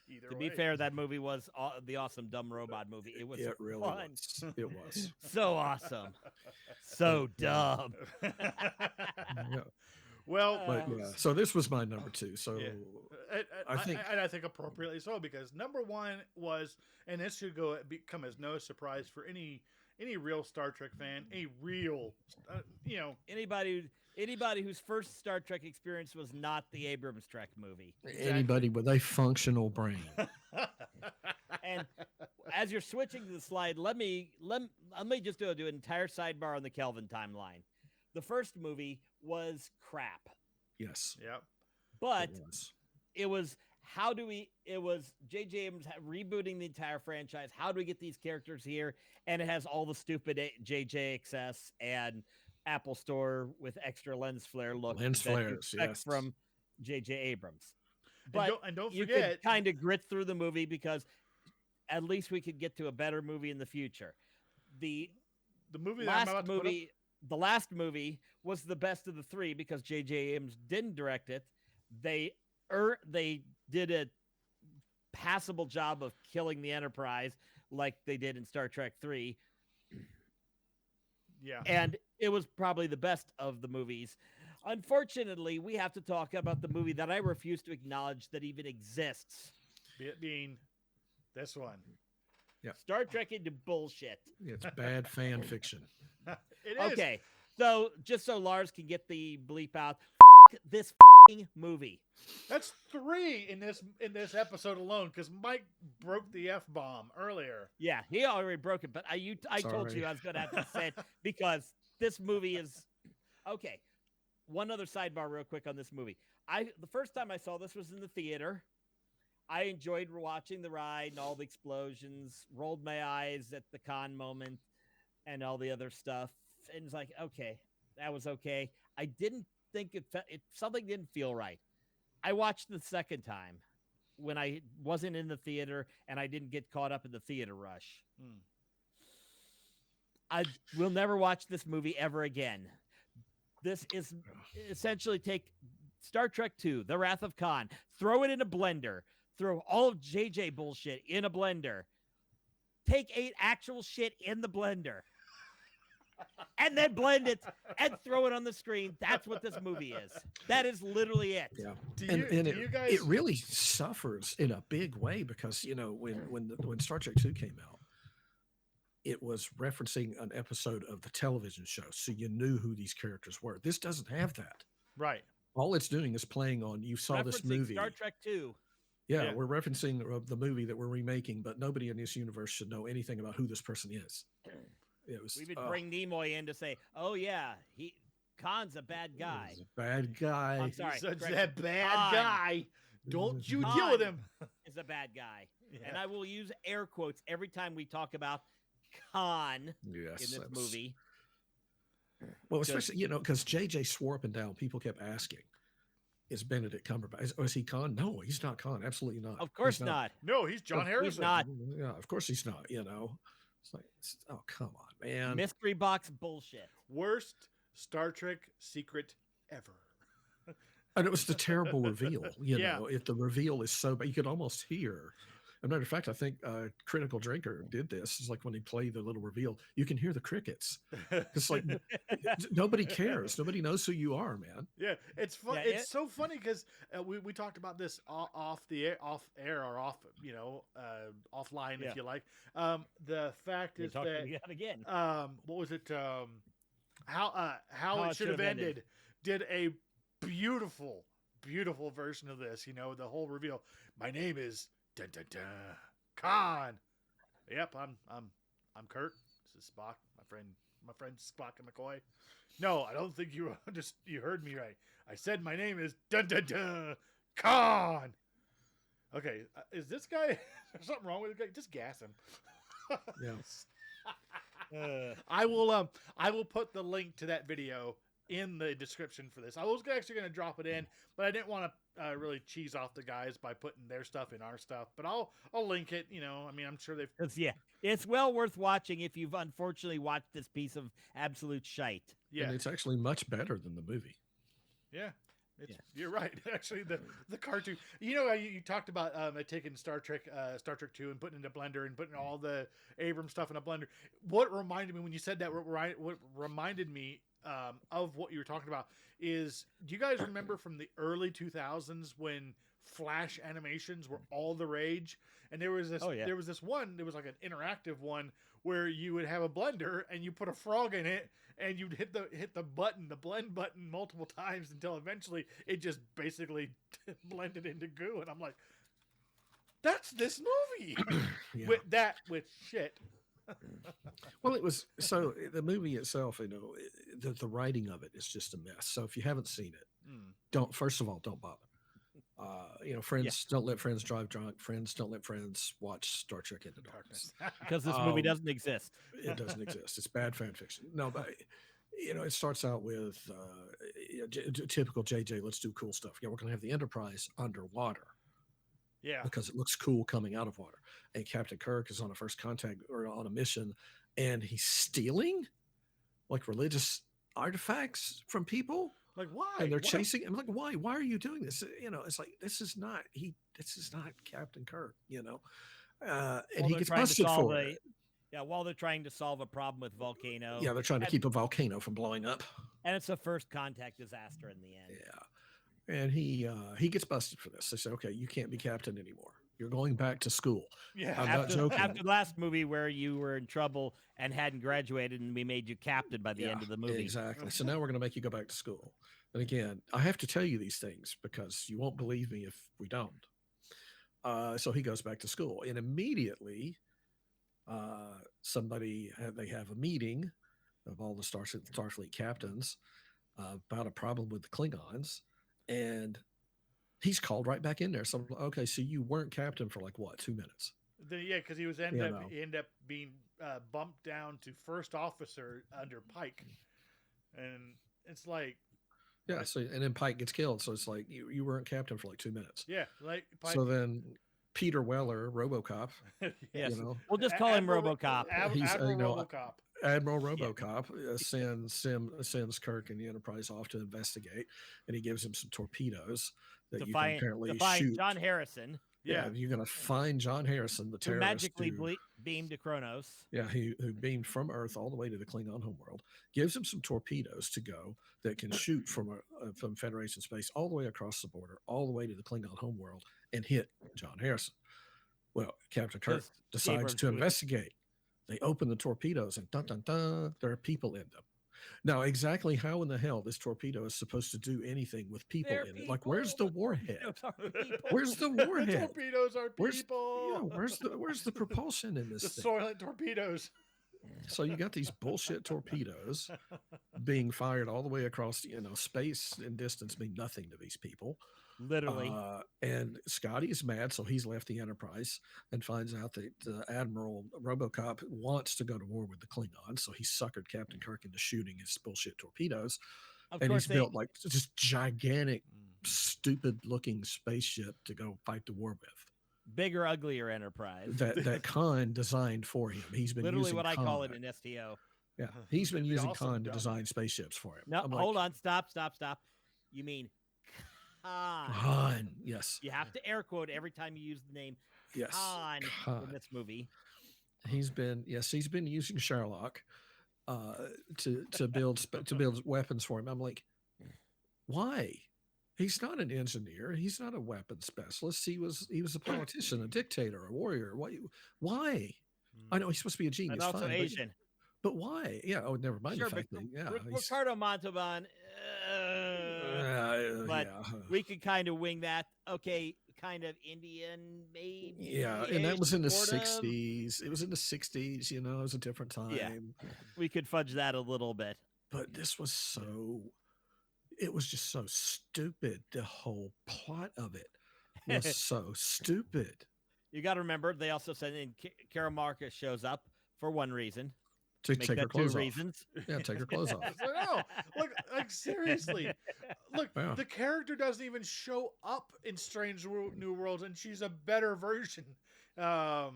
Either To way. be fair, that movie was the awesome dumb robot movie. It was It really fun. was. It was. So awesome. So dumb. Yeah. Well, But yeah, so this was my number 2. So I think I think appropriately so, because number 1 was, and this should become as no surprise for any real Star Trek fan, a real, Anybody whose first Star Trek experience was not the Abrams Trek movie. anybody with a functional brain. And as you're switching to the slide, let me just do an entire sidebar on the Kelvin timeline. The first movie was crap, Yes. Yep. but It was. it was J.J. Abrams rebooting the entire franchise. How do we get these characters here? And it has all the stupid J.J. excess and Apple Store with extra lens flare look. Lens that you flares, expect yes. from J.J. Abrams. But And don't you forget, could kind of grit through the movie because at least we could get to a better movie in the future. The movie that I'm about to put up, the last movie was the best of the 3 because J.J. Abrams didn't direct it. They did a passable job of killing the Enterprise like they did in Star Trek 3. yeah. And it was probably the best of the movies. Unfortunately, we have to talk about the movie that I refuse to acknowledge that even exists. It being this one. Star Trek into bullshit. It's bad fan fiction. It is. Okay, so just so Lars can get the bleep out, this movie. That's 3 in this episode alone, because Mike broke the F-bomb earlier. Yeah, he already broke it, but I told Sorry. you I was going to have to say it because this movie is okay. One other sidebar, real quick, on this movie. The first time I saw this was in the theater. I enjoyed watching the ride and all the explosions. Rolled my eyes at the con moment and all the other stuff, and it's like, okay, that was okay. I didn't think something didn't feel right. I watched the second time when I wasn't in the theater and I didn't get caught up in the theater rush. I will never watch this movie ever again. This is essentially take Star Trek II, The Wrath of Khan, throw it in a blender, throw all of JJ bullshit in a blender, take 8 actual shit in the blender, and then blend it and throw it on the screen. That's what this movie is. That is literally it. Yeah. Do And you guys? it really suffers in a big way because, when Star Trek 2 came out, it was referencing an episode of the television show. So you knew who these characters were. This doesn't have that. Right. All it's doing is playing on, you saw this Referencing movie. Star Trek 2. Yeah, we're referencing the movie that we're remaking, but nobody in this universe should know anything about who this person is. It was, We would bring Nimoy in to say, oh, yeah, Khan's a bad guy. He's a bad guy. I'm sorry. Such correction. that bad Khan guy. Don't you Khan deal with him. is a bad guy. Yeah. And I will use air quotes every time we talk about Khan Yes, in this that's- movie. Well, especially, because JJ swore up and down. People kept asking, is Benedict Cumberbatch, is he Khan? No, he's not Khan. Absolutely not. Of course He's not. No, he's John Harrison. He's not. Yeah, of course he's not, It's like, oh, come on, man. Mystery box bullshit. Worst Star Trek secret ever. And it was the terrible reveal, Yeah. If the reveal is so bad, you could almost hear. As a matter of fact, I think Critical Drinker did this. It's like when he played the little reveal, you can hear the crickets. It's like nobody cares. Nobody knows who you are, man. Yeah, it's fun. Yeah, it's so funny because we talked about this off air or off offline, Yeah. if you like. The fact We is talked that about it again. what was it? How it should have ended. Did a beautiful version of this. The whole reveal. My name is dun, dun, dun, Khan. Yep, I'm Kurt. This is Spock, my friend Spock and McCoy. No, I don't think you heard me right. I said my name is dun dun dun Khan. Okay, is this guy? There's something wrong with the guy? Just gas him. Yeah. I will put the link to that video in the description for this. I was actually going to drop it in, but I didn't want to really cheese off the guys by putting their stuff in our stuff. But I'll link it. I mean, I'm sure they've. Yeah, it's well worth watching if you've unfortunately watched this piece of absolute shite. Yeah, and it's actually much better than the movie. Yeah. You're right. Actually, the cartoon. You talked about taking Star Trek 2 and putting it in a blender and putting all the Abrams stuff in a blender. What reminded me when you said that? What reminded me of what you were talking about is, do you guys remember from the early 2000s when Flash animations were all the rage? And there was this. There was this one. There was like an interactive one where you would have a blender and you put a frog in it. And you'd hit the blend button multiple times until eventually it just basically blended into goo. And I'm like, that's this movie. with shit. Well, it was so the movie itself, the writing of it is just a mess. So if you haven't seen it, don't bother. Friends don't let friends drive drunk. Friends don't let friends watch Star Trek Into Darkness because this movie doesn't exist. It doesn't exist. It's bad fan fiction. No, but it starts out with typical JJ. Let's do cool stuff. Yeah, we're gonna have the Enterprise underwater. Yeah, because it looks cool coming out of water. And Captain Kirk is on a first contact or on a mission, and he's stealing like religious artifacts from people. Like, why? And they're chasing him. Like, why? Why are you doing this? It's like this is not Captain Kirk. And he gets busted for it. Yeah, while they're trying to solve a problem with volcano. Yeah, they're trying to keep a volcano from blowing up. And it's a first contact disaster in the end. Yeah, and he gets busted for this. They say, okay, you can't be captain anymore. You're going back to school. Yeah, I'm not joking. After the last movie where you were in trouble and hadn't graduated, and we made you captain by the end of the movie. Exactly. So now we're going to make you go back to school. And again, I have to tell you these things because you won't believe me if we don't. So he goes back to school, and immediately, they have a meeting of all the Starfleet captains about a problem with the Klingons, and he's called right back in there. So, okay, so you weren't captain for like what, 2 minutes? Yeah, because he was end up being bumped down to first officer under Pike, and it's like. Yeah, so and then Pike gets killed, so it's like you weren't captain for like 2 minutes. Yeah, like Pike. So then Peter Weller, RoboCop. Yes, we'll just call him RoboCop. RoboCop. Admiral RoboCop sends Kirk and the Enterprise off to investigate, and he gives him some torpedoes that you can apparently shoot. John Harrison. Yeah, you're going to find John Harrison, the terrorist. Magically beamed to Kronos. Yeah, who beamed from Earth all the way to the Klingon homeworld, gives him some torpedoes to go that can shoot from Federation space all the way across the border, all the way to the Klingon homeworld, and hit John Harrison. Well, Captain Kirk decides to investigate. They open the torpedoes, and dun dun dun, there are people in them. Now, exactly how in the hell this torpedo is supposed to do anything with people in it? Like, where's the warhead? Where's the warhead? The torpedoes are people. Where's the propulsion in this thing? The Soylent torpedoes. So you got these bullshit torpedoes being fired all the way across, space and distance mean nothing to these people. Literally. And Scotty is mad, so he's left the Enterprise and finds out that Admiral RoboCop wants to go to war with the Klingons, so he suckered Captain Kirk into shooting his bullshit torpedoes. And he's built like just gigantic, stupid-looking spaceship to go fight the war with. Bigger, uglier Enterprise. That Khan designed for him. He's been literally using what I Khan. call it in STO. Yeah, he's been using Khan to design spaceships for him. No, hold on, stop. You mean Khan? Khan, yes. You have to air quote every time you use the name Khan in this movie. He's been using Sherlock to build weapons for him. I'm like, why? He's not an engineer. He's not a weapons specialist. He was a politician, a dictator, a warrior. Why? I know he's supposed to be a genius. And also Asian. But why? Yeah. Oh, never mind. Sure, the fact that, Ricardo Montalban. But we could kind of wing that. Okay, kind of Indian, maybe. Yeah, and that was in the 60s. It was in the 60s. It was a different time. Yeah, we could fudge that a little bit. But this was it was just so stupid. The whole plot of it was so stupid. You got to remember, they also said Kara Marcus shows up for one reason. To Make take her that two clothes off. reasons. Yeah, take her clothes off. No, like seriously. Look, Yeah. the character doesn't even show up in Strange New Worlds, and she's a better version than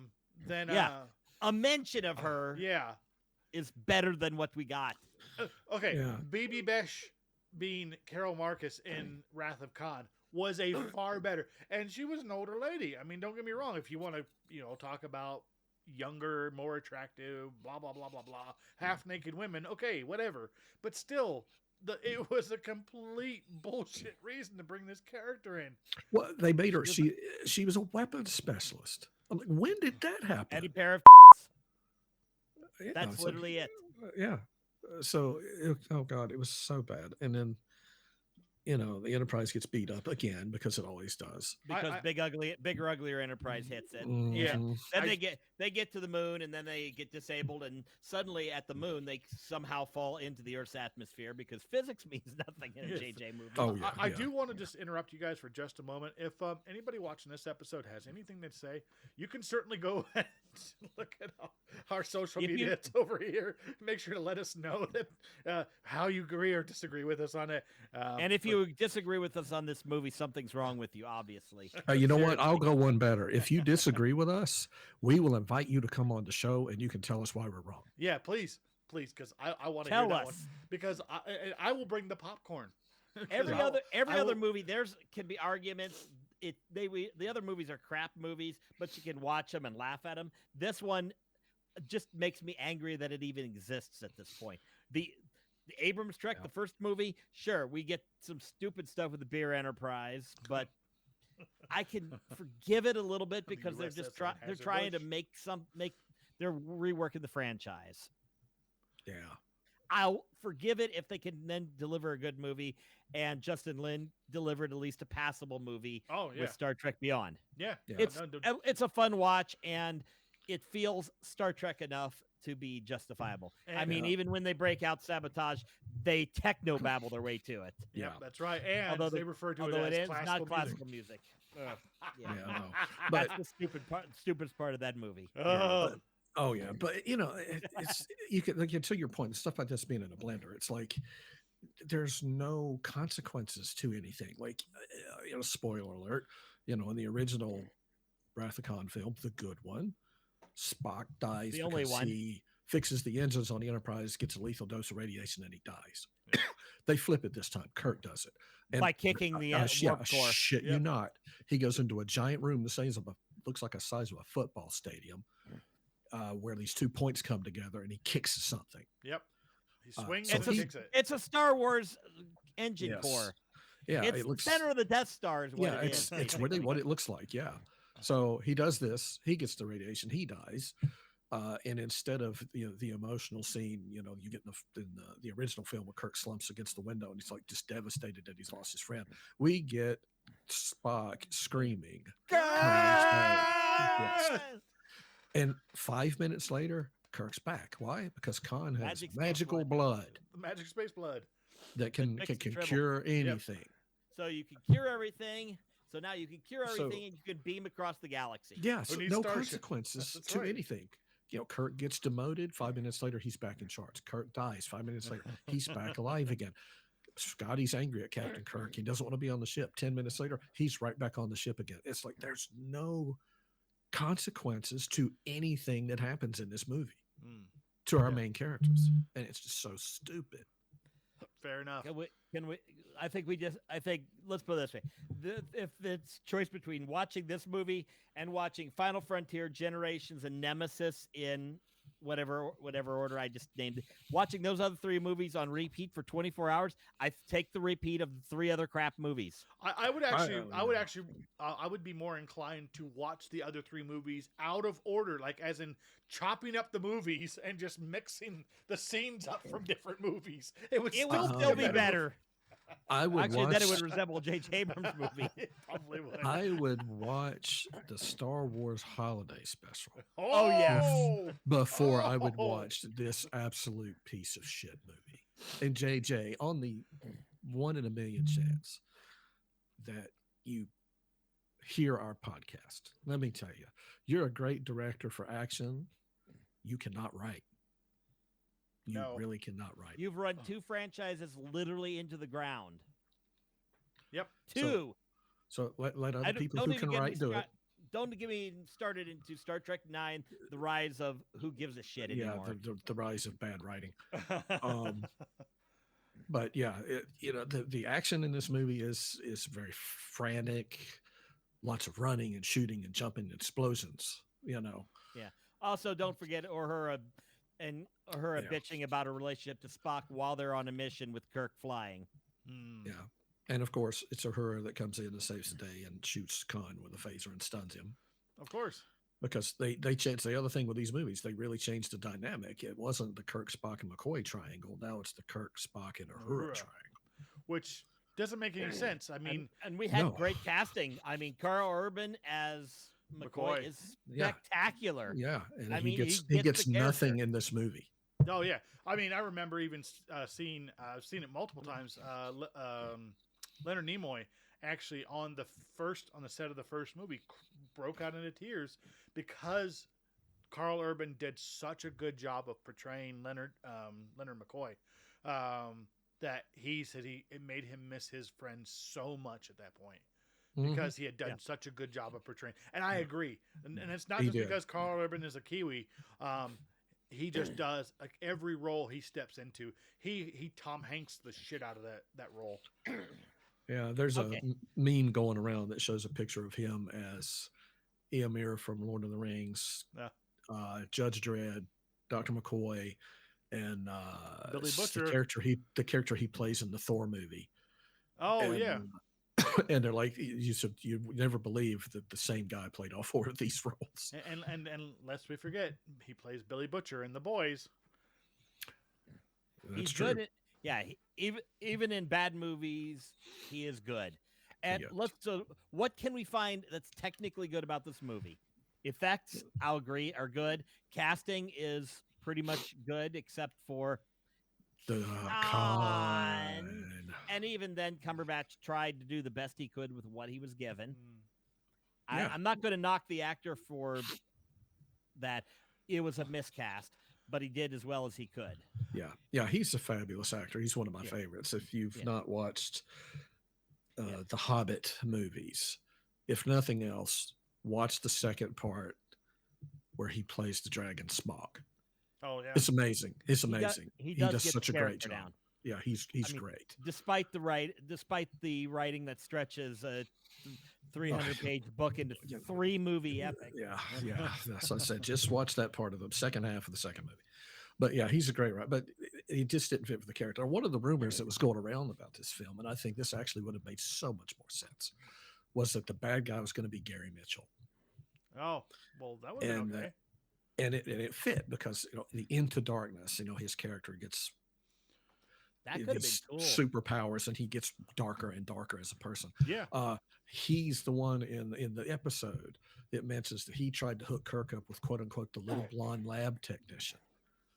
Yeah. A mention of her yeah. is better than what we got. Okay, Yeah. Baby Besh being Carol Marcus in Wrath of Khan was a far better, and she was an older lady. I mean, don't get me wrong. If you want to, talk about younger, more attractive, blah blah blah blah blah, half naked women, okay, whatever. But still, it was a complete bullshit reason to bring this character in. Well, they made her. She was a weapons specialist. I'm like, when did that happen? Any pair of Yeah, that's it's literally it. Yeah. So, oh God, it was so bad. And then, the Enterprise gets beat up again because it always does. Because bigger, uglier Enterprise hits it. Yeah. Mhm. Then they get to the moon, and then they get disabled, and suddenly at the moon they somehow fall into the Earth's atmosphere because physics means nothing in a JJ movie. Oh yeah. I do want to just interrupt you guys for just a moment. If anybody watching this episode has anything to say, you can certainly go and look at our social media over here. Make sure to let us know that how you agree or disagree with us on it. And if you disagree with us on this movie, something's wrong with you, obviously. You know what? I'll go one better. If you disagree with us, we will invite you to come on the show, and you can tell us why we're wrong. Yeah, please, because I want to hear that one. Because I will bring the popcorn. Every other movie, can be arguments. The other movies are crap movies, but you can watch them and laugh at them. This one just makes me angry that it even exists at this point. The Abrams Trek, the first movie, sure, we get some stupid stuff with the Beer Enterprise, but I can forgive it a little bit because they're just trying to they're reworking the franchise. Yeah. I'll forgive it if they can then deliver a good movie, and Justin Lin delivered at least a passable movie with Star Trek Beyond. Yeah. It's a fun watch, and it feels Star Trek enough to be justifiable. I mean, even when they break out sabotage, they techno babble their way to it. Yeah, that's right. And they refer to it as not classical music. Yeah, no. But that's the stupidest part of that movie. Oh yeah, but it's you can to your point. Stuff like this being in a blender, it's like there's no consequences to anything. Like, spoiler alert. In the original Wrath of Khan film, the good one, Spock dies because he fixes the engines on the Enterprise, gets a lethal dose of radiation, and he dies. They flip it this time. Kirk does it. And, by kicking the warp core. Shit, you not. He goes into a giant room the size of looks like a size of a football stadium, where these 2 points come together, and he kicks something. Yep. He swings and kicks it. It's a Star Wars engine core. Yeah, it's it looks center of the Death Star. It's really what it looks like. Yeah. So he does this. He gets the radiation. He dies. And instead of the emotional scene, you get in the original film where Kirk slumps against the window and he's like just devastated that he's lost his friend. We get Spock screaming. Yes. And 5 minutes later, Kirk's back. Why? Because Khan has magical blood. Magic space blood. That can cure anything. Yep. So you can cure everything. So now you can cure everything and you can beam across the galaxy. Yeah, so no consequences to anything. Kirk gets demoted. 5 minutes later, he's back in charge. Kirk dies. 5 minutes later, he's back alive again. Scotty's angry at Captain Kirk. He doesn't want to be on the ship. 10 minutes later, he's right back on the ship again. It's like there's no consequences to anything that happens in this movie to our main characters. And it's just so stupid. Fair enough. Can we I think let's put it this way. If it's choice between watching this movie and watching Final Frontier, Generations, and Nemesis in whatever order I just named it, watching those other three movies on repeat for 24 hours, I take the repeat of the three other crap movies. I would be more inclined to watch the other three movies out of order, like as in chopping up the movies and just mixing the scenes up from different movies. It would still be better. I would then it would resemble a J.J. Abrams movie. It probably would. I would watch the Star Wars Holiday Special. Oh yes. Before I would watch this absolute piece of shit movie. And JJ, on the 1 in a million chance that you hear our podcast, let me tell you, you're a great director for action. You cannot write. You No. really cannot write. You've run 2 franchises literally into the ground. Yep. 2. So let other people who can write do it. Don't get me started into Star Trek 9, the rise of who gives a shit anymore. Yeah, the rise of bad writing. But yeah, the action in this movie is very frantic, lots of running and shooting and jumping and explosions. Yeah. Also, don't forget Uhura bitching about a relationship to Spock while they're on a mission with Kirk flying. Yeah. And of course, it's Uhura that comes in and saves the day and shoots Khan with a phaser and stuns him. Of course. Because they changed the other thing with these movies. They really changed the dynamic. It wasn't the Kirk, Spock, and McCoy triangle. Now it's the Kirk, Spock, and Uhura triangle. Which doesn't make any sense. I mean, and we had great casting. I mean, Carl Urban as McCoy is spectacular. Yeah, and I he mean, gets nothing in this movie. Oh yeah, I mean, I remember even seeing I've seen it multiple times. Leonard Nimoy actually on the set of the first movie broke out into tears because Carl Urban did such a good job of portraying Leonard McCoy that he said it made him miss his friends so much at that point because he had done such a good job of portraying. And I agree, and it's not just because Carl Urban is a Kiwi. He just does, like, every role he steps into. He Tom Hanks the shit out of that role. Yeah, there's a meme going around that shows a picture of him as Eomer from Lord of the Rings, Judge Dredd, Dr. McCoy, and Billy Butcher, the character he plays in the Thor movie. Oh, yeah. And they're like, you never believe that the same guy played all 4 of these roles. And lest we forget, he plays Billy Butcher in The Boys. That's true. Good even in bad movies, he is good. And what can we find that's technically good about this movie? Effects, I'll agree, are good. Casting is pretty much good, except for the Khan. And even then, Cumberbatch tried to do the best he could with what he was given. I'm not going to knock the actor for that. It was a miscast, but he did as well as he could. Yeah, he's a fabulous actor. He's one of my favorites. If you've not watched the Hobbit movies, if nothing else, watch the second part where he plays the dragon Smaug. Oh yeah, it's amazing. It's amazing. He does such a great job. Down. Yeah, he's great. Despite the writing that stretches a 300-page book into 3 movie epic. Yeah. So I said, just watch that part of the second half of the second movie. But yeah, he's a great writer. But he just didn't fit for the character. One of the rumors that was going around about this film, and I think this actually would have made so much more sense, was that the bad guy was going to be Gary Mitchell. Oh, well, that would be okay. And it fit because the Into Darkness, his character gets that could have been cool. Superpowers, and he gets darker and darker as a person. Yeah. He's the one in the episode that mentions that he tried to hook Kirk up with quote unquote the little blonde lab technician,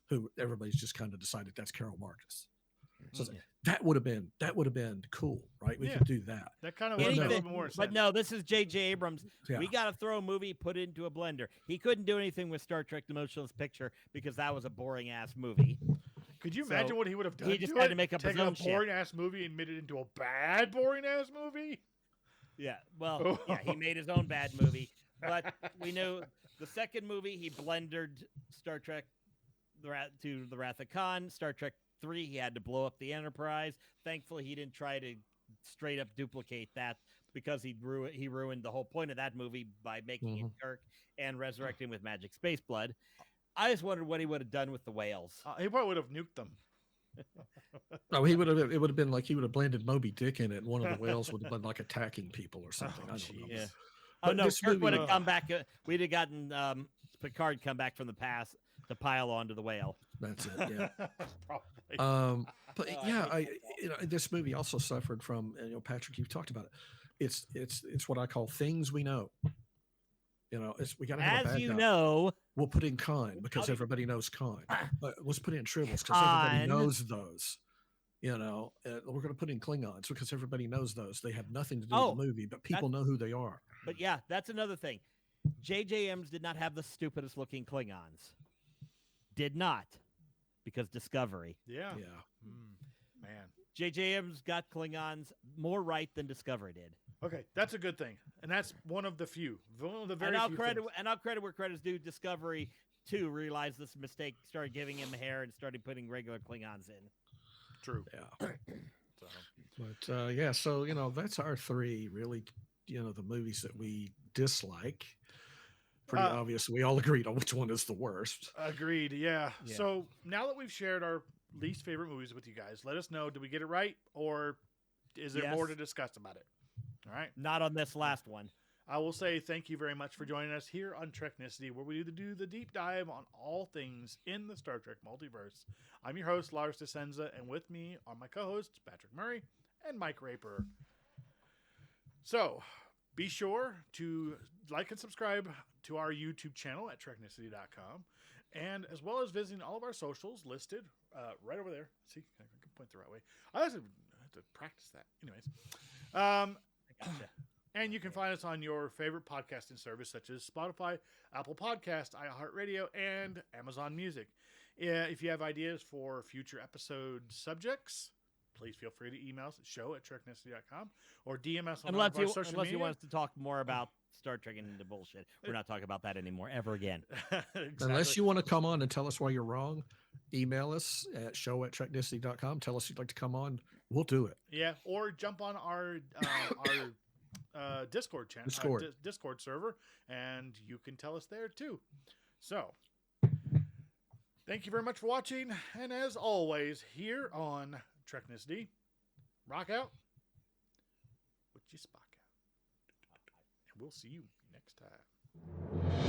who everybody's just kind of decided that's Carol Marcus. So that would have been cool, right? We could do that. That kind of would have made more sense. But no, this is J.J. Abrams. Yeah. We got to throw a movie, put it into a blender. He couldn't do anything with Star Trek: The Motionless Picture because that was a boring ass movie. Could you imagine what he would have done? He just had to make up his own shit. Take a boring ass movie and made it into a bad boring ass movie. Yeah, well, he made his own bad movie. But we know the second movie he blendered Star Trek to the Wrath of Khan. Star Trek 3, he had to blow up the Enterprise. Thankfully, he didn't try to straight up duplicate that because he ruined the whole point of that movie by making it Kirk and resurrecting with magic space blood. I just wondered what he would have done with the whales. He probably would have nuked them. No, it would have been like he would have blended Moby Dick in it. One of the whales would have been like attacking people or something. I don't know. Yeah. Oh no, Kirk would have come back. We'd have gotten Picard come back from the past to pile onto the whale. That's it. Yeah. Probably. But this movie also suffered from. Patrick, you've talked about it. It's what I call things we know. We got to have a bad guy. We'll put in Khan because everybody knows Khan. Let's put in Tribbles because everybody knows those. We're going to put in Klingons because everybody knows those. They have nothing to do with the movie, but people know who they are. But yeah, that's another thing. J.J. Abrams did not have the stupidest looking Klingons. Did not. because Discovery. Yeah. Yeah. Man. J.J. Abrams got Klingons more right than Discovery did. Okay, that's a good thing, and that's one of the few, one of the very And I'll few credit things. and I'll credit where credit's due. Discovery too realized this mistake, started giving him hair, and started putting regular Klingons in. True. Yeah. So, But yeah, so that's our three really, the movies that we dislike. Pretty obvious. We all agreed on which one is the worst. agreed. Yeah. Yeah. So now that we've shared our least favorite movies with you guys, let us know. Did we get it right, or is there more to discuss about it? All right. Not on this last one. I will say thank you very much for joining us here on Treknicity, where we do the deep dive on all things in the Star Trek multiverse. I'm your host, Lars DeSenza, and with me are my co-hosts, Patrick Murray and Mike Raper. So, be sure to like and subscribe to our YouTube channel at Treknicity.com, and as well as visiting all of our socials listed right over there. See, I can point the right way. I have to practice that. Anyways. I gotcha. And you can find us on your favorite podcasting service, such as Spotify, Apple Podcast, iHeartRadio, and Amazon Music. If you have ideas for future episode subjects, please feel free to email us at show@treknicity.com or DM us on all of our social Unless you media. want us to talk more about Star Trek and into bullshit. We're not talking about that anymore, ever again. Exactly. Unless you want to come on and tell us why you're wrong, email us at show@treknicity.com. Tell us you'd like to come on. We'll do it. Yeah, or jump on our Discord channel, Discord server, and you can tell us there too. So, thank you very much for watching, and as always, here on Treknicity, rock out with your Spock out, and we'll see you next time.